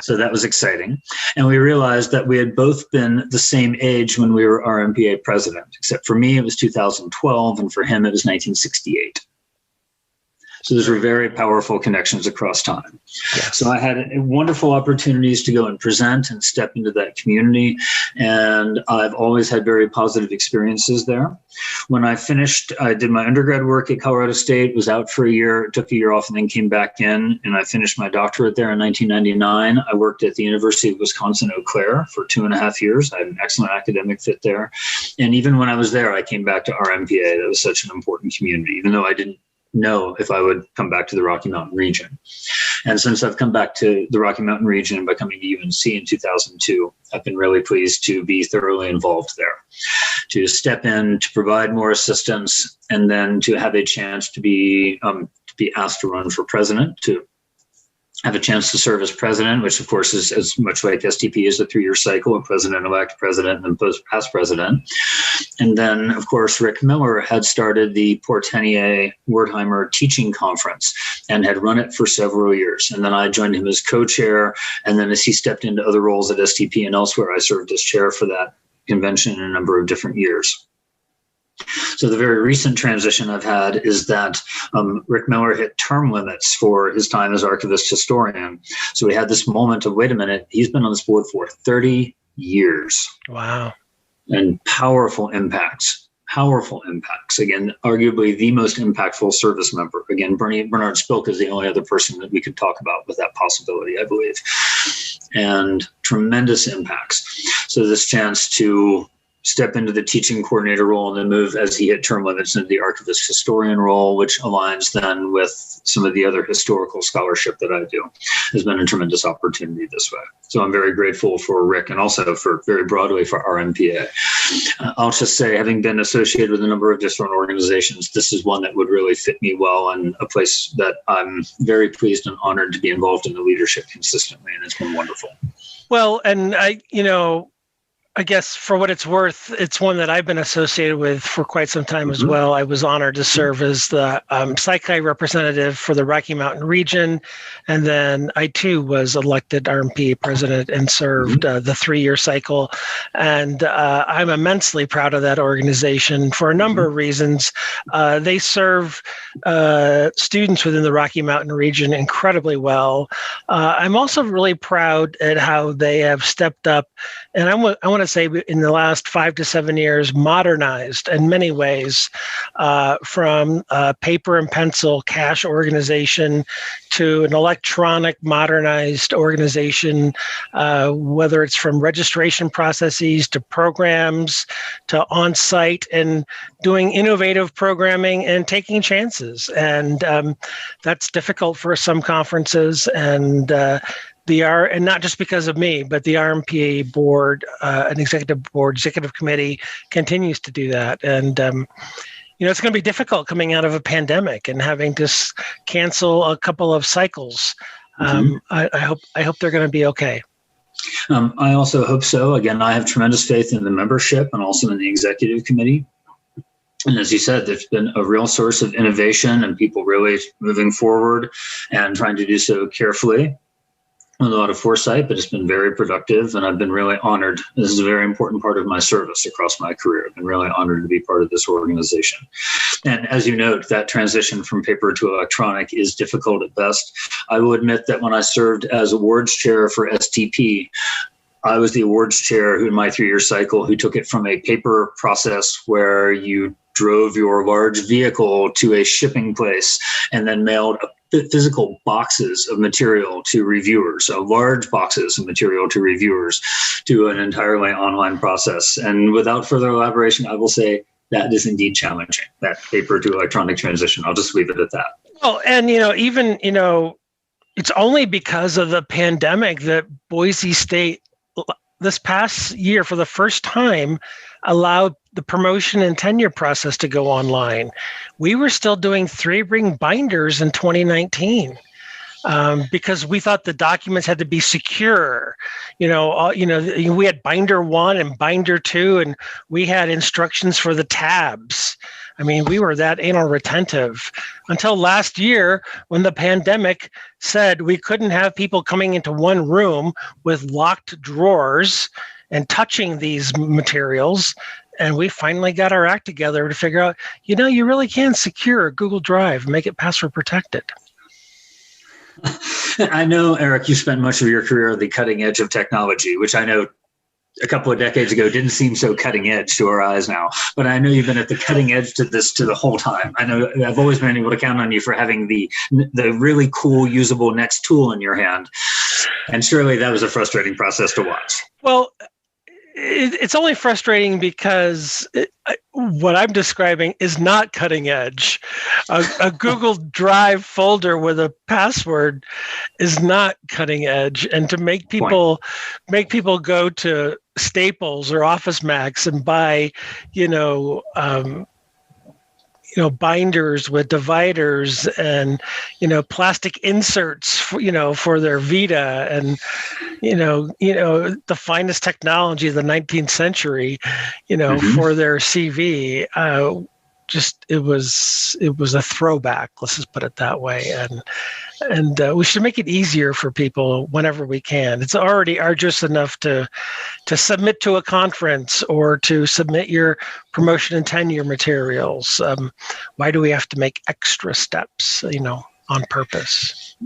So that was exciting. And we realized that we had both been the same age when we were RMPA president, except for me, it was 2012, and for him, it was 1968. So those were very powerful connections across time. Yes. So I had wonderful opportunities to go and present and step into that community. And I've always had very positive experiences there. When I finished, I did my undergrad work at Colorado State, was out for a year, took a year off, and then came back in. And I finished my doctorate there in 1999. I worked at the University of Wisconsin-Eau Claire for 2.5 years. I had an excellent academic fit there. And even when I was there, I came back to RMPA. That was such an important community, even though I didn't know if I would come back to the Rocky Mountain region. And since I've come back to the Rocky Mountain region by coming to UNC in 2002, I've been really pleased to be thoroughly involved there, to step in, to provide more assistance, and then to have a chance to be asked to run for president, to have a chance to serve as president, which of course is as much like STP is a 3-year cycle, a president-elect, president, and past president. And then, of course, Rick Miller had started the Portenier-Wertheimer Teaching Conference and had run it for several years. And then I joined him as co-chair. And then as he stepped into other roles at STP and elsewhere, I served as chair for that convention in a number of different years. So the very recent transition I've had is that Rick Miller hit term limits for his time as archivist historian. So we had this moment of, wait a minute, he's been on this board for 30 years. Wow. And powerful impacts. Again, arguably the most impactful service member. Again, Bernard Spilk is the only other person that we could talk about with that possibility, I believe. And tremendous impacts. So this chance to step into the teaching coordinator role and then move as he hit term limits into the archivist historian role, which aligns then with some of the other historical scholarship that I do, has been a tremendous opportunity this way. So I'm very grateful for Rick and also for very broadly for RMPA. I'll just say, having been associated with a number of different organizations, this is one that would really fit me well and a place that I'm very pleased and honored to be involved in the leadership consistently. And it's been wonderful. Well, and I guess for what it's worth, it's one that I've been associated with for quite some time as well. I was honored to serve as the Psychi representative for the Rocky Mountain region. And then I too was elected RMP president and served the 3-year cycle. And I'm immensely proud of that organization for a number of reasons. They serve students within the Rocky Mountain region incredibly well. I'm also really proud at how they have stepped up. And I want to say in the last 5 to 7 years, modernized in many ways from paper and pencil cash organization to an electronic modernized organization, whether it's from registration processes to programs to on-site and doing innovative programming and taking chances. And that's difficult for some conferences, and and not just because of me, but the RMPA board, an executive committee continues to do that. And, it's going to be difficult coming out of a pandemic and having to cancel a couple of cycles. I hope they're going to be okay. I also hope so. Again, I have tremendous faith in the membership and also in the executive committee. And as you said, there's been a real source of innovation and people really moving forward and trying to do so carefully, with a lot of foresight, but it's been very productive, and I've been really honored. This is a very important part of my service across my career. I've been really honored to be part of this organization. And as you note, that transition from paper to electronic is difficult at best. I will admit that when I served as awards chair for STP, I was the awards chair who, in my 3-year cycle, who took it from a paper process where you drove your large vehicle to a shipping place and then mailed physical boxes of material to reviewers, so large boxes of material to reviewers, to an entirely online process. And without further elaboration, I will say that is indeed challenging, that paper to electronic transition. I'll just leave it at that. Well, and, it's only because of the pandemic that Boise State this past year, for the first time, allowed the promotion and tenure process to go online. We were still doing 3-ring binders in 2019 because we thought the documents had to be secure. We had binder 1 and binder 2, and we had instructions for the tabs. I mean, we were that anal retentive until last year when the pandemic said we couldn't have people coming into one room with locked drawers and touching these materials. And we finally got our act together to figure out, you really can secure Google Drive and make it password protected. I know, Eric, you spent much of your career on the cutting edge of technology, which I know a couple of decades ago didn't seem so cutting edge to our eyes now. But I know you've been at the cutting edge to the whole time. I know I've always been able to count on you for having the really cool, usable next tool in your hand. And surely that was a frustrating process to watch. Well, it's only frustrating because what I'm describing is not cutting edge. A Google Drive folder with a password is not cutting edge. And to make people go to Staples or Office Max and buy, binders with dividers and, plastic inserts, for their Vita, and, the finest technology of the 19th century, for their CV. It was a throwback. Let's just put it that way. And we should make it easier for people whenever we can. It's already arduous enough to submit to a conference or to submit your promotion and tenure materials. Why do we have to make extra steps, on purpose?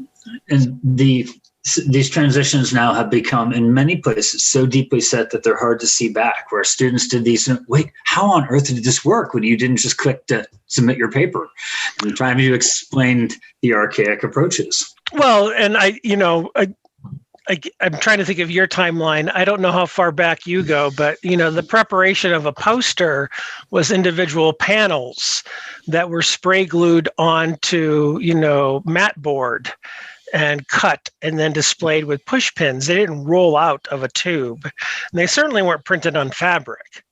And these transitions now have become, in many places, so deeply set that they're hard to see back, where students did these, wait, how on earth did this work when you didn't just click to submit your paper? And trying to explain the archaic approaches. Well, and I'm trying to think of your timeline. I don't know how far back you go, but the preparation of a poster was individual panels that were spray glued onto mat board and cut and then displayed with push pins. They didn't roll out of a tube, and they certainly weren't printed on fabric.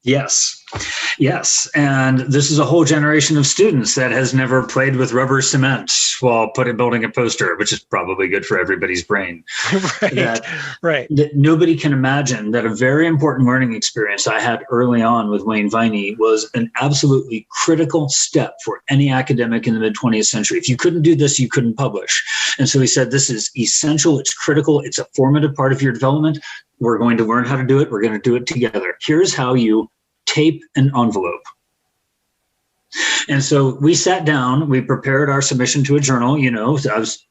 Yes. And this is a whole generation of students that has never played with rubber cement while building a poster, which is probably good for everybody's brain. Right. That nobody can imagine that a very important learning experience I had early on with Wayne Viney was an absolutely critical step for any academic in the mid-20th century. If you couldn't do this, you couldn't publish. And so he said, this is essential. It's critical. It's a formative part of your development. We're going to learn how to do it. We're going to do it together. Here's how you tape an envelope. And so we sat down, we prepared our submission to a journal. I was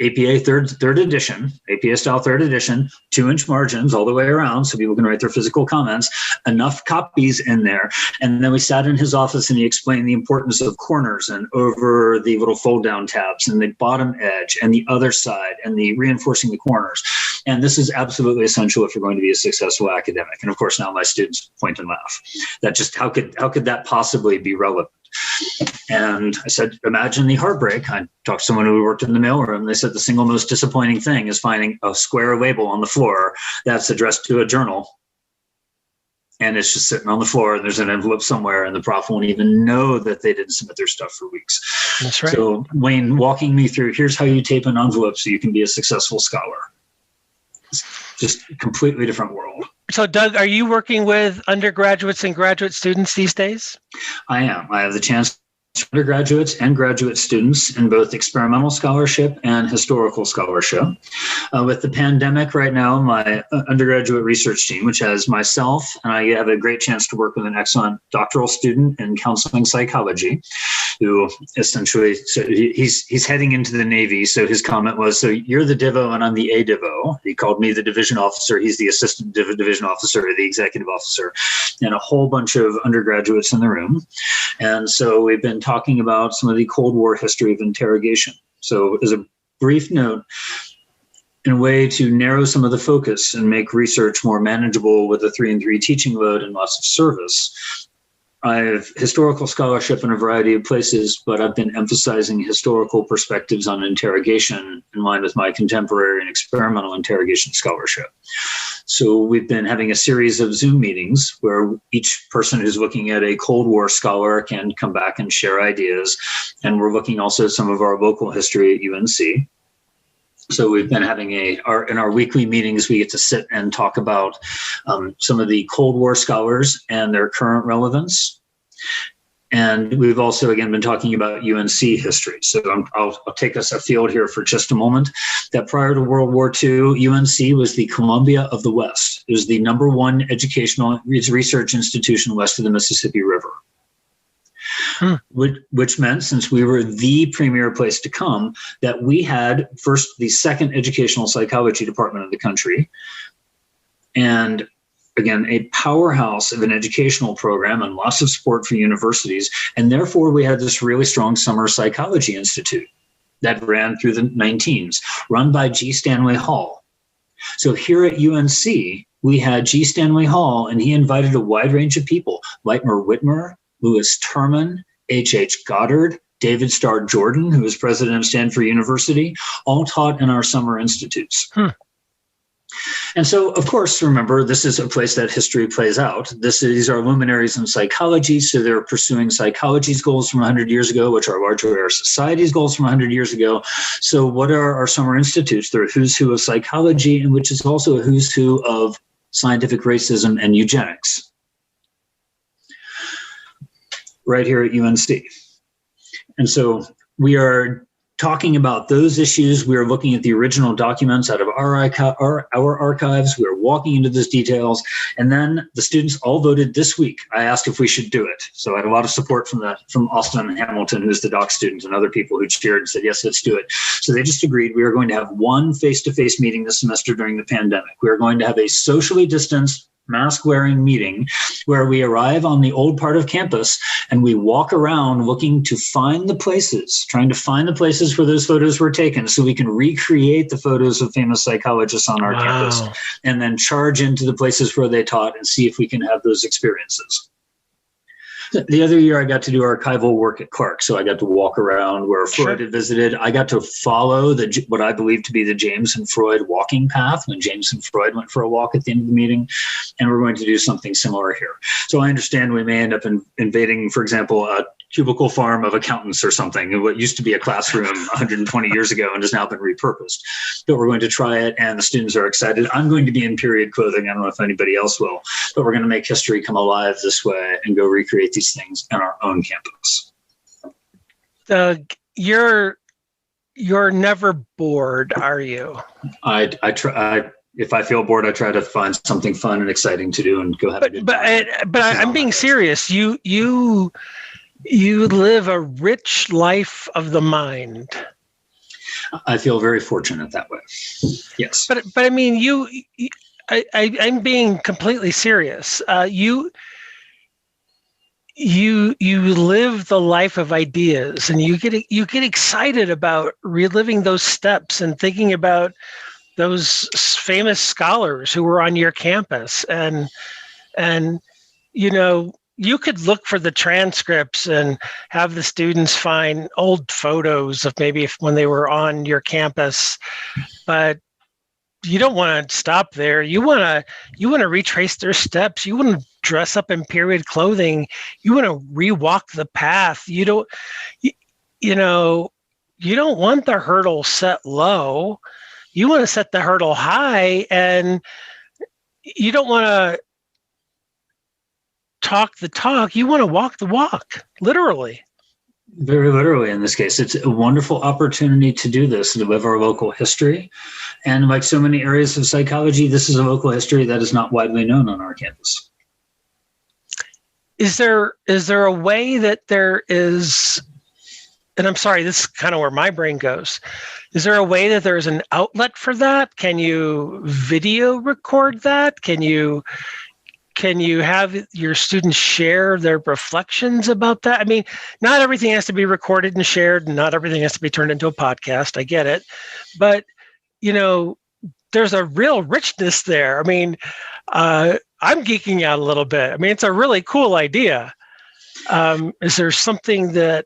APA third edition, APA style third edition, 2-inch margins all the way around so people can write their physical comments, enough copies in there. And then we sat in his office and he explained the importance of corners and over the little fold down tabs and the bottom edge and the other side and the reinforcing the corners. And this is absolutely essential if you're going to be a successful academic. And of course, now my students point and laugh. That just, how could that possibly be relevant? And I said, imagine the heartbreak. I talked to someone who worked in the mailroom. They said the single most disappointing thing is finding a square label on the floor that's addressed to a journal. And it's just sitting on the floor and there's an envelope somewhere and the prof won't even know that they didn't submit their stuff for weeks. That's right. So Wayne walking me through, here's how you tape an envelope so you can be a successful scholar. It's just a completely different world. So Doug, are you working with undergraduates and graduate students these days? I am. I have the chance to undergraduates and graduate students in both experimental scholarship and historical scholarship. With the pandemic right now, my undergraduate research team, which has myself, and I have a great chance to work with an excellent doctoral student in counseling psychology, who essentially, so he's heading into the Navy. So his comment was, so you're the Divo and I'm the A Divo. He called me the division officer. He's the assistant division officer or the executive officer, and a whole bunch of undergraduates in the room. And so we've been talking about some of the Cold War history of interrogation. So as a brief note, in a way to narrow some of the focus and make research more manageable with a 3-in-3 teaching load and lots of service, I have historical scholarship in a variety of places, but I've been emphasizing historical perspectives on interrogation in line with my contemporary and experimental interrogation scholarship. So we've been having a series of Zoom meetings where each person who's looking at a Cold War scholar can come back and share ideas. And we're looking also at some of our local history at UNC. So we've been having in our weekly meetings, we get to sit and talk about some of the Cold War scholars and their current relevance. And we've also, again, been talking about UNC history. So I'll take us afield here for just a moment. That prior to World War II, UNC was the Columbia of the West. It was the #1 educational research institution west of the Mississippi River. Which meant, since we were the premier place to come, that we had first the second educational psychology department in the country. And again, a powerhouse of an educational program and lots of support for universities. And therefore, we had this really strong summer psychology institute that ran through the 19s, run by G. Stanley Hall. So here at UNC, we had G. Stanley Hall, and he invited a wide range of people, Lightmer Whitmer, Louis Terman, H.H. Goddard, David Starr Jordan, who was president of Stanford University, all taught in our summer institutes. And so, of course, remember, this is a place that history plays out. These are luminaries in psychology, so they're pursuing psychology's goals from 100 years ago, which are largely our society's goals from 100 years ago. So what are our summer institutes? They're a who's who of psychology, and which is also a who's who of scientific racism and eugenics. Right here at UNC. And so we are talking about those issues. We are looking at the original documents out of our archives. We are walking into those details. And then the students all voted this week. I asked if we should do it. So I had a lot of support from Austin Hamilton, who's the doc student, and other people who cheered and said, yes, let's do it. So they just agreed we are going to have one face-to-face meeting this semester during the pandemic. We are going to have a socially distanced, mask-wearing meeting where we arrive on the old part of campus and we walk around looking to find the places, trying to find the places where those photos were taken so we can recreate the photos of famous psychologists on our campus and then charge into the places where they taught and see if we can have those experiences. The other year, I got to do archival work at Clark, so I got to walk around where Freud had visited. I got to follow what I believe to be the James and Freud walking path when James and Freud went for a walk at the end of the meeting, and we're going to do something similar here. So I understand we may end up invading, for example, a cubicle farm of accountants or something, what used to be a classroom 120 years ago and has now been repurposed. But we're going to try it, and the students are excited. I'm going to be in period clothing. I don't know if anybody else will, but we're going to make history come alive this way and go recreate these things on our own campus. You're never bored, are you? I try. If I feel bored, I try to find something fun and exciting to do and go have a good time. But I'm being serious. You live a rich life of the mind. I feel very fortunate that way. Yes. But I mean, I'm being completely serious. You live the life of ideas, and you get excited about reliving those steps and thinking about those famous scholars who were on your campus, and you could look for the transcripts and have the students find old photos of maybe when they were on your campus, but you don't want to stop there. You want to retrace their steps. You want to dress up in period clothing. You want to rewalk the path. You don't want the hurdle set low. You want to set the hurdle high, and you don't want to talk the talk. You want to walk the walk, literally. Very literally in this case. It's a wonderful opportunity to do this, to live our local history. And like so many areas of psychology, this is a local history that is not widely known on our campus. Is there a way that there is, and I'm sorry, this is kind of where my brain goes. Is there a way that there's an outlet for that? Can you video record that? Can you have your students share their reflections about that? I mean, not everything has to be recorded and shared, and not everything has to be turned into a podcast. I get it. But, there's a real richness there. I mean, I'm geeking out a little bit. I mean, it's a really cool idea. Is there something that,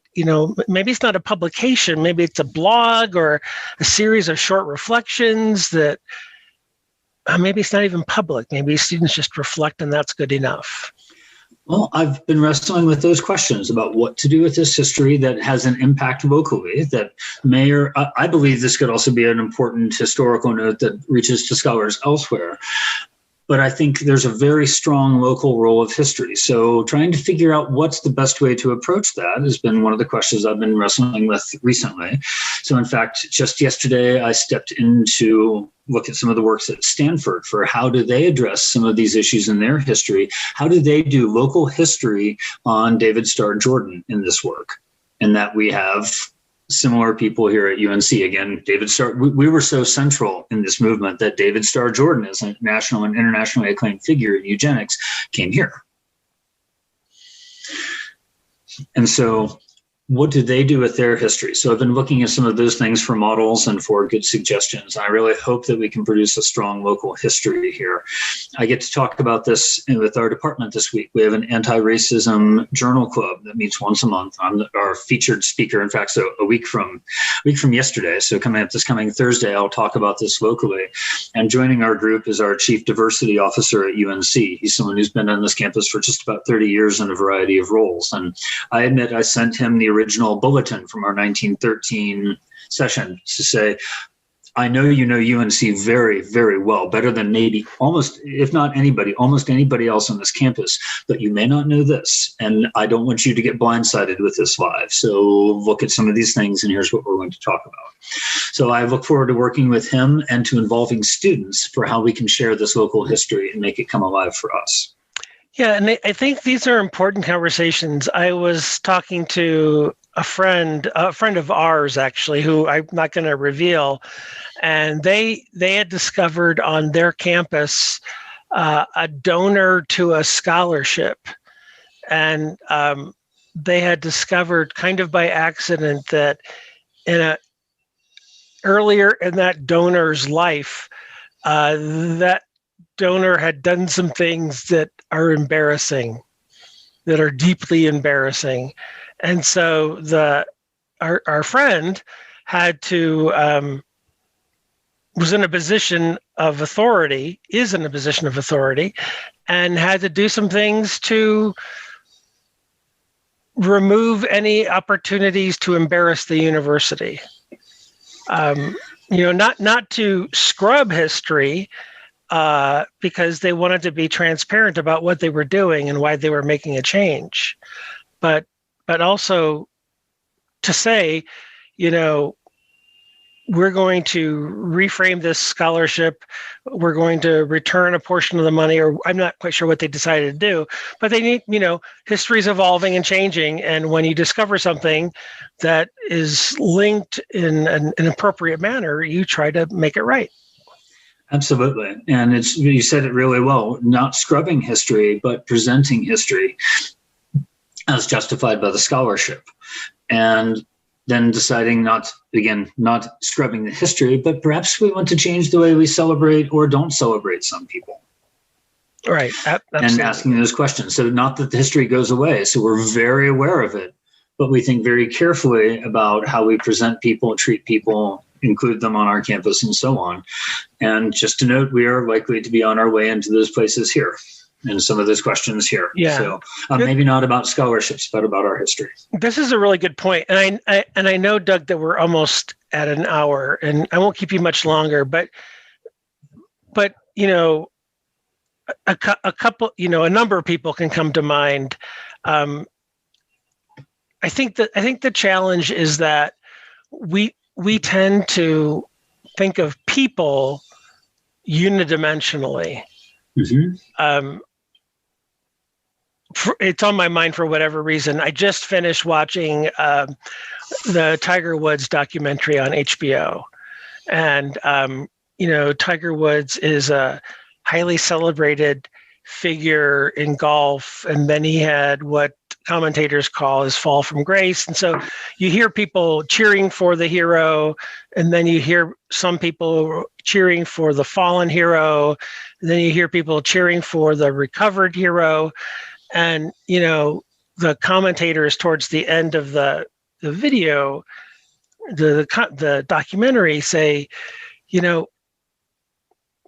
maybe it's not a publication, maybe it's a blog or a series of short reflections that maybe it's not even public. Maybe students just reflect and that's good enough. Well, I've been wrestling with those questions about what to do with this history that has an impact locally that I believe this could also be an important historical note that reaches to scholars elsewhere. But I think there's a very strong local role of history. So trying to figure out what's the best way to approach that has been one of the questions I've been wrestling with recently. So in fact, just yesterday, I stepped in to look at some of the works at Stanford for how do they address some of these issues in their history? How do they do local history on David Starr Jordan in this work? And that we have similar people here at UNC. Again, David Starr, we were so central in this movement that David Starr Jordan, as a national and internationally acclaimed figure in eugenics, came here. And so what do they do with their history? So I've been looking at some of those things for models and for good suggestions. I really hope that we can produce a strong local history here. I get to talk about this with our department this week. We have an anti-racism journal club that meets once a month. I'm our featured speaker. In fact, so a week from yesterday. So coming up this coming Thursday, I'll talk about this locally. And joining our group is our chief diversity officer at UNC. He's someone who's been on this campus for just about 30 years in a variety of roles. And I admit I sent him the original bulletin from our 1913 session to say, I know you know UNC very, very well, better than maybe almost, if not anybody, almost anybody else on this campus, but you may not know this. And I don't want you to get blindsided with this live. So look at some of these things, and here's what we're going to talk about. So I look forward to working with him and to involving students for how we can share this local history and make it come alive for us. Yeah, and I think these are important conversations. I was talking to a friend of ours, actually, who I'm not going to reveal, and they had discovered on their campus a donor to a scholarship, and they had discovered kind of by accident that earlier in that donor's life, that donor had done some things that are embarrassing, that are deeply embarrassing. And so our friend had to, was in a position of authority, is in a position of authority, and had to do some things to remove any opportunities to embarrass the university. Not to scrub history, because they wanted to be transparent about what they were doing and why they were making a change, but also to say, we're going to reframe this scholarship. We're going to return a portion of the money, or I'm not quite sure what they decided to do, but they need, history's evolving and changing. And when you discover something that is linked in an appropriate manner, you try to make it right. Absolutely. And you said it really well, not scrubbing history, but presenting history as justified by the scholarship. And then deciding not scrubbing the history, but perhaps we want to change the way we celebrate or don't celebrate some people. Right. Absolutely. And asking those questions. So not that the history goes away. So we're very aware of it, but we think very carefully about how we present people, treat people, include them on our campus, and so on. And just to note, we are likely to be on our way into those places here and some of those questions here. Yeah. So maybe not about scholarships, but about our history. This is a really good point. And I know, Doug, that we're almost at an hour, and I won't keep you much longer, but a couple, a number of people can come to mind. I think the challenge is that we tend to think of people unidimensionally. Mm-hmm. It's on my mind for whatever reason. I just finished watching the Tiger Woods documentary on HBO. And, Tiger Woods is a highly celebrated figure in golf. And then he had what commentators call his fall from grace. And so you hear people cheering for the hero, and then you hear some people cheering for the fallen hero. And then you hear people cheering for the recovered hero. And, the commentators towards the end of the video, the documentary say,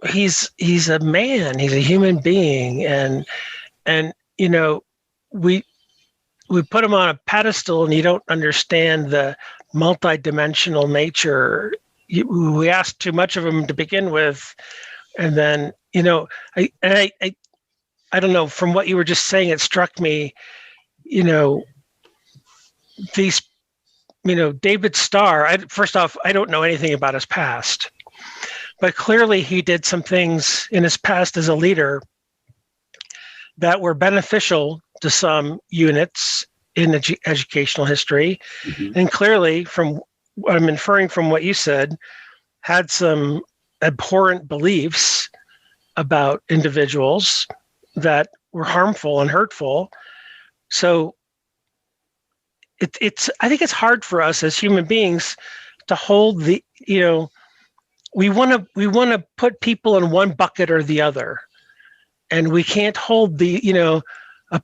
he's a man, he's a human being. And we put him on a pedestal, and you don't understand the multidimensional nature. We asked too much of him to begin with. And then, I don't know, from what you were just saying, it struck me, David Starr, first off, I don't know anything about his past, but clearly he did some things in his past as a leader that were beneficial to some units in educational history. Mm-hmm. And clearly, from what I'm inferring from what you said, had some abhorrent beliefs about individuals that were harmful and hurtful. So I think it's hard for us as human beings to hold the, we want to put people in one bucket or the other, and we can't hold a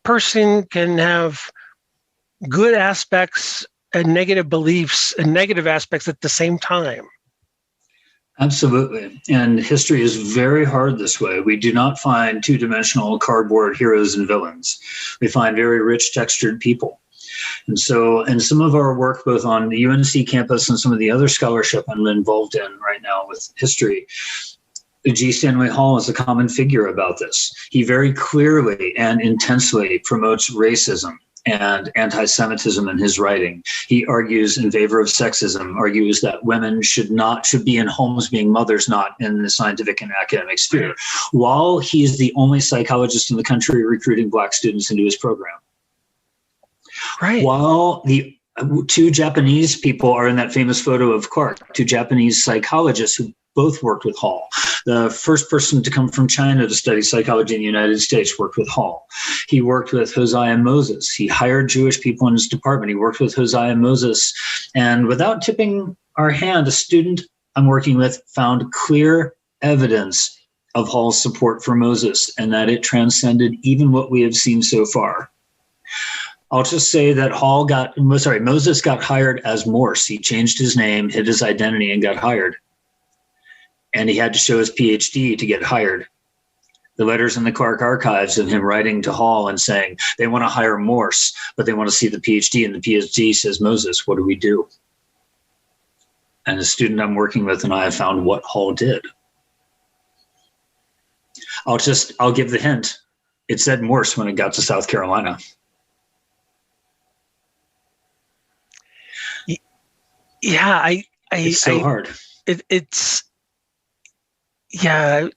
person can have good aspects and negative beliefs and negative aspects at the same time. Absolutely. And history is very hard this way. We do not find two-dimensional cardboard heroes and villains. We find very rich textured people. And so in some of our work, both on the UNC campus and some of the other scholarship I'm involved in right now with history, G. Stanley Hall is a common figure about this. He very clearly and intensely promotes racism and anti-Semitism in his writing. He argues in favor of sexism, argues that women should be in homes being mothers, not in the scientific and academic sphere, while he is the only psychologist in the country recruiting Black students into his program. Right. While the two Japanese people are in that famous photo of Clark, two Japanese psychologists who both worked with Hall. The first person to come from China to study psychology in the United States worked with Hall. He worked with Hosea Moses. He hired Jewish people in his department. He worked with Hosea Moses. And without tipping our hand, a student I'm working with found clear evidence of Hall's support for Moses and that it transcended even what we have seen so far. I'll just say that Moses got hired as Morse. He changed his name, hid his identity, and got hired. And he had to show his PhD to get hired. The letters in the Clark archives of him writing to Hall and saying they want to hire Morse, but they want to see the PhD. And the PhD says, Moses, what do we do? And the student I'm working with and I have found what Hall did. I'll give the hint. It said Morse when it got to South Carolina. Yeah, it's so hard.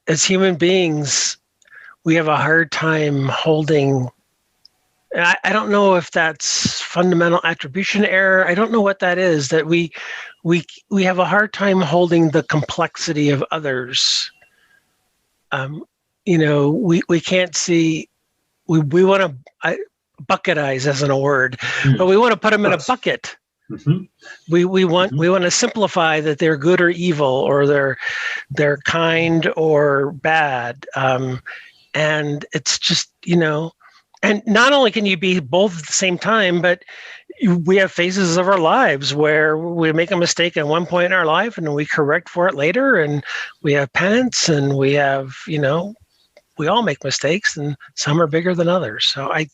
As human beings, we have a hard time holding. I don't know if that's fundamental attribution error. I don't know what that is. That we have a hard time holding the complexity of others. We can't see. We want to bucketize isn't a word, but we want to put them in a bucket. Mm-hmm. We want to simplify that they're good or evil, or they're kind or bad, and it's just and not only can you be both at the same time, but we have phases of our lives where we make a mistake at one point in our life and we correct for it later, and we have penance, and we have we all make mistakes, and some are bigger than others. So I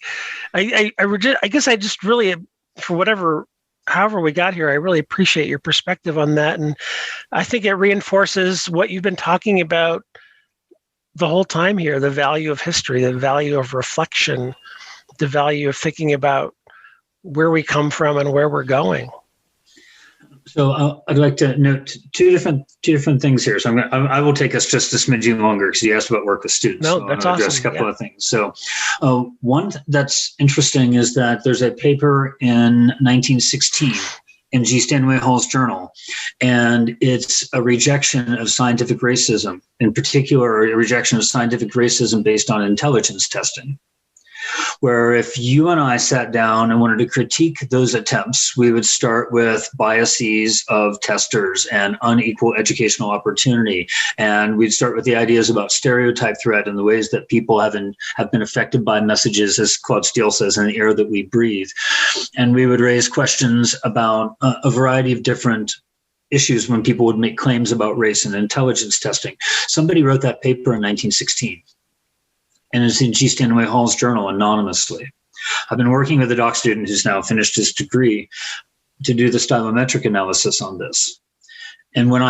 guess I just really, for however we got here, I really appreciate your perspective on that. And I think it reinforces what you've been talking about the whole time here, the value of history, the value of reflection, the value of thinking about where we come from and where we're going. So I'd like to note two different things here. So I will take us just a smidgen longer because you asked about work with students. No, that's awesome. Address a couple of things. So one that's interesting is that there's a paper in 1916 in G. Stanley Hall's journal, and it's a rejection of scientific racism, in particular a rejection of scientific racism based on intelligence testing. Where if you and I sat down and wanted to critique those attempts, we would start with biases of testers and unequal educational opportunity. And we'd start with the ideas about stereotype threat and the ways that people have been affected by messages, as Claude Steele says, in the air that we breathe. And we would raise questions about a variety of different issues when people would make claims about race and intelligence testing. Somebody wrote that paper in 1916. And it's in G. Stanley Hall's journal anonymously. I've been working with a doc student who's now finished his degree to do the stylometric analysis on this. And when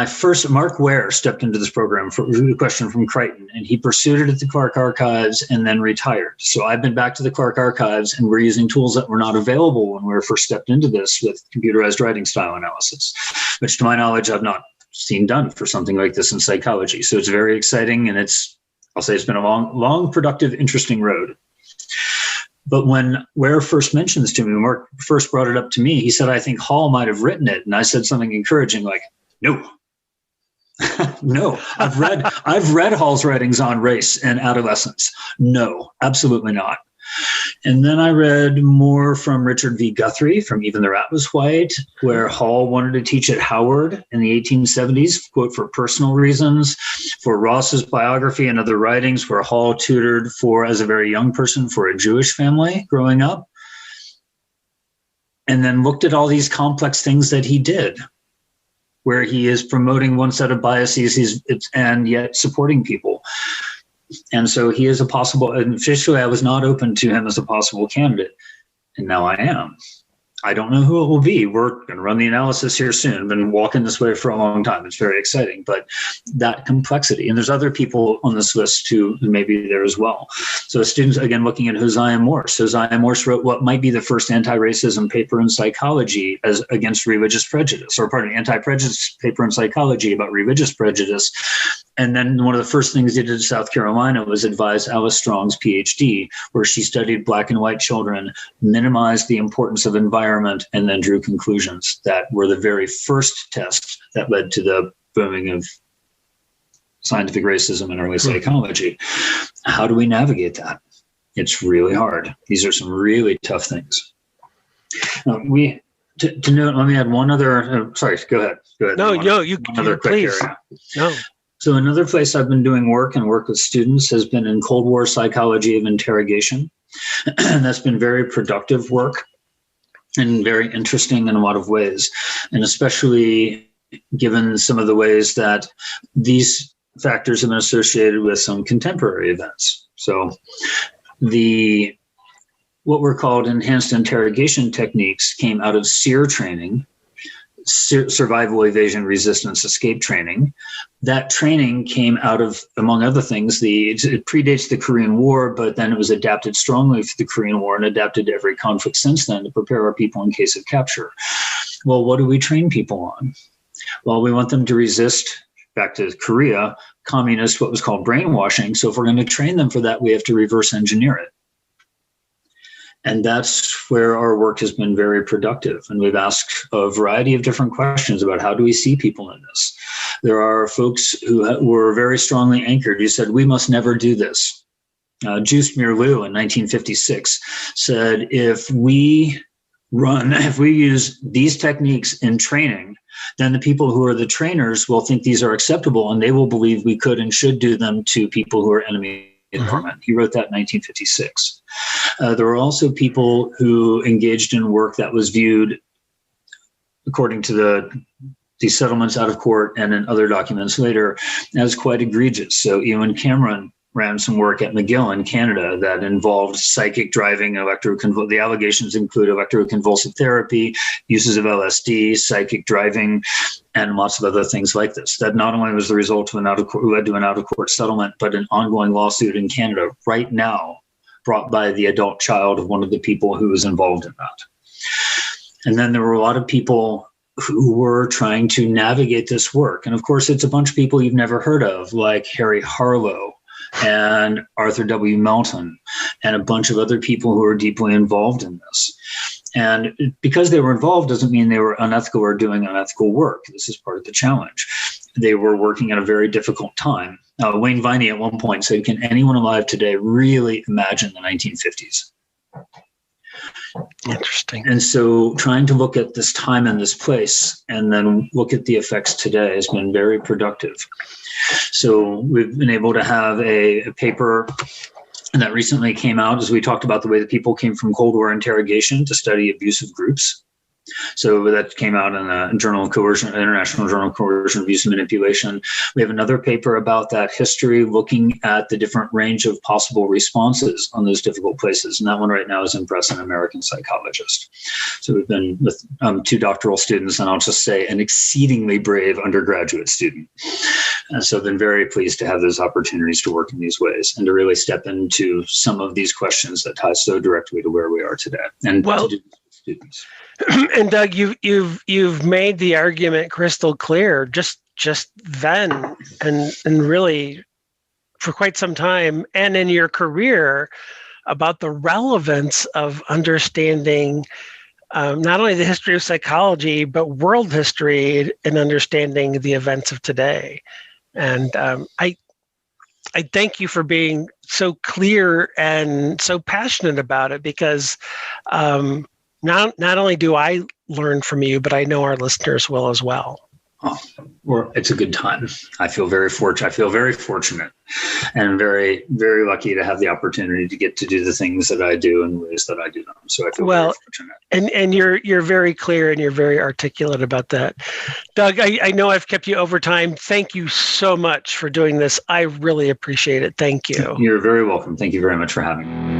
Mark Ware stepped into this program for a question from Crichton, and he pursued it at the Clark Archives and then retired. So I've been back to the Clark Archives, and we're using tools that were not available when we first stepped into this with computerized writing style analysis, which to my knowledge, I've not seen done for something like this in psychology. So it's very exciting, and I'll say it's been a long, productive, interesting road. But when Ware first mentioned this to me, when Mark first brought it up to me, he said, I think Hall might have written it. And I said something encouraging like, no. No, I've read Hall's writings on race and adolescence. No, absolutely not. And then I read more from Richard V. Guthrie from Even the Rat Was White, where Hall wanted to teach at Howard in the 1870s, quote, for personal reasons, for Ross's biography and other writings, where Hall tutored for, as a very young person, for a Jewish family growing up. And then looked at all these complex things that he did, where he is promoting one set of biases and yet supporting people. And so he is a possible, and officially I was not open to him as a possible candidate, and now I am. I don't know who it will be. We're going to run the analysis here soon. I've been walking this way for a long time. It's very exciting, but that complexity, and there's other people on this list who may be there as well. So students, again, looking at Hosea Morse. Hosea Morse wrote what might be the first anti-racism paper in psychology as against religious prejudice, or pardon me, anti-prejudice paper in psychology about religious prejudice. And then one of the first things he did in South Carolina was advise Alice Strong's PhD, where she studied Black and white children, minimized the importance of environment, and then drew conclusions that were the very first tests that led to the booming of scientific racism in early psychology. How do we navigate that? It's really hard. These are some really tough things. To note, let me add one other. Sorry, go ahead. No, you please. No. So another place I've been doing work with students has been in Cold War psychology of interrogation. And that's been very productive work and very interesting in a lot of ways. And especially given some of the ways that these factors have been associated with some contemporary events. So what were called enhanced interrogation techniques came out of SEER training, survival, evasion, resistance, escape training. That training came out of, among other things, it predates the Korean War, but then it was adapted strongly for the Korean War and adapted to every conflict since then to prepare our people in case of capture. Well, what do we train people on? Well, we want them to resist, back to Korea, communist, what was called brainwashing. So if we're going to train them for that, we have to reverse engineer it. And that's where our work has been very productive. And we've asked a variety of different questions about how do we see people in this. There are folks who were very strongly anchored. You said, we must never do this. Juice Mir-Liu in 1956 said, if we use these techniques in training, then the people who are the trainers will think these are acceptable and they will believe we could and should do them to people who are enemy environment. He wrote that in 1956. There were also people who engaged in work that was viewed, according to the settlements out of court and in other documents later, as quite egregious. So Ewan Cameron ran some work at McGill in Canada that involved psychic driving, the allegations include electroconvulsive therapy, uses of LSD, psychic driving, and lots of other things like this. That not only was the result of led to an out-of-court settlement, but an ongoing lawsuit in Canada right now brought by the adult child of one of the people who was involved in that. And then there were a lot of people who were trying to navigate this work. And of course, it's a bunch of people you've never heard of, like Harry Harlow and Arthur W. Melton, and a bunch of other people who are deeply involved in this. And because they were involved doesn't mean they were unethical or doing unethical work. This is part of the challenge. They were working at a very difficult time. Wayne Viney at one point said, can anyone alive today really imagine the 1950s? Interesting. And so trying to look at this time and this place and then look at the effects today has been very productive. So we've been able to have a paper that recently came out as we talked about the way that people came from Cold War interrogation to study abusive groups. So that came out in the Journal of Coercion, International Journal of Coercion, Abuse, and Manipulation. We have another paper about that history, looking at the different range of possible responses on those difficult places. And that one right now is in press, an American psychologist. So we've been with 2 doctoral students, and I'll just say an exceedingly brave undergraduate student. And so I've been very pleased to have those opportunities to work in these ways and to really step into some of these questions that tie so directly to where we are today. And to do this with students. And Doug, you've made the argument crystal clear just then and really for quite some time and in your career about the relevance of understanding not only the history of psychology, but world history and understanding the events of today. And I thank you for being so clear and so passionate about it, because not only do I learn from you, but I know our listeners will as well. Oh, well, it's a good time. I feel very fortunate and very, very lucky to have the opportunity to get to do the things that I do in ways that I do them. So I feel very fortunate. And you're very clear and you're very articulate about that. Doug, I know I've kept you over time. Thank you so much for doing this. I really appreciate it. Thank you. You're very welcome. Thank you very much for having me.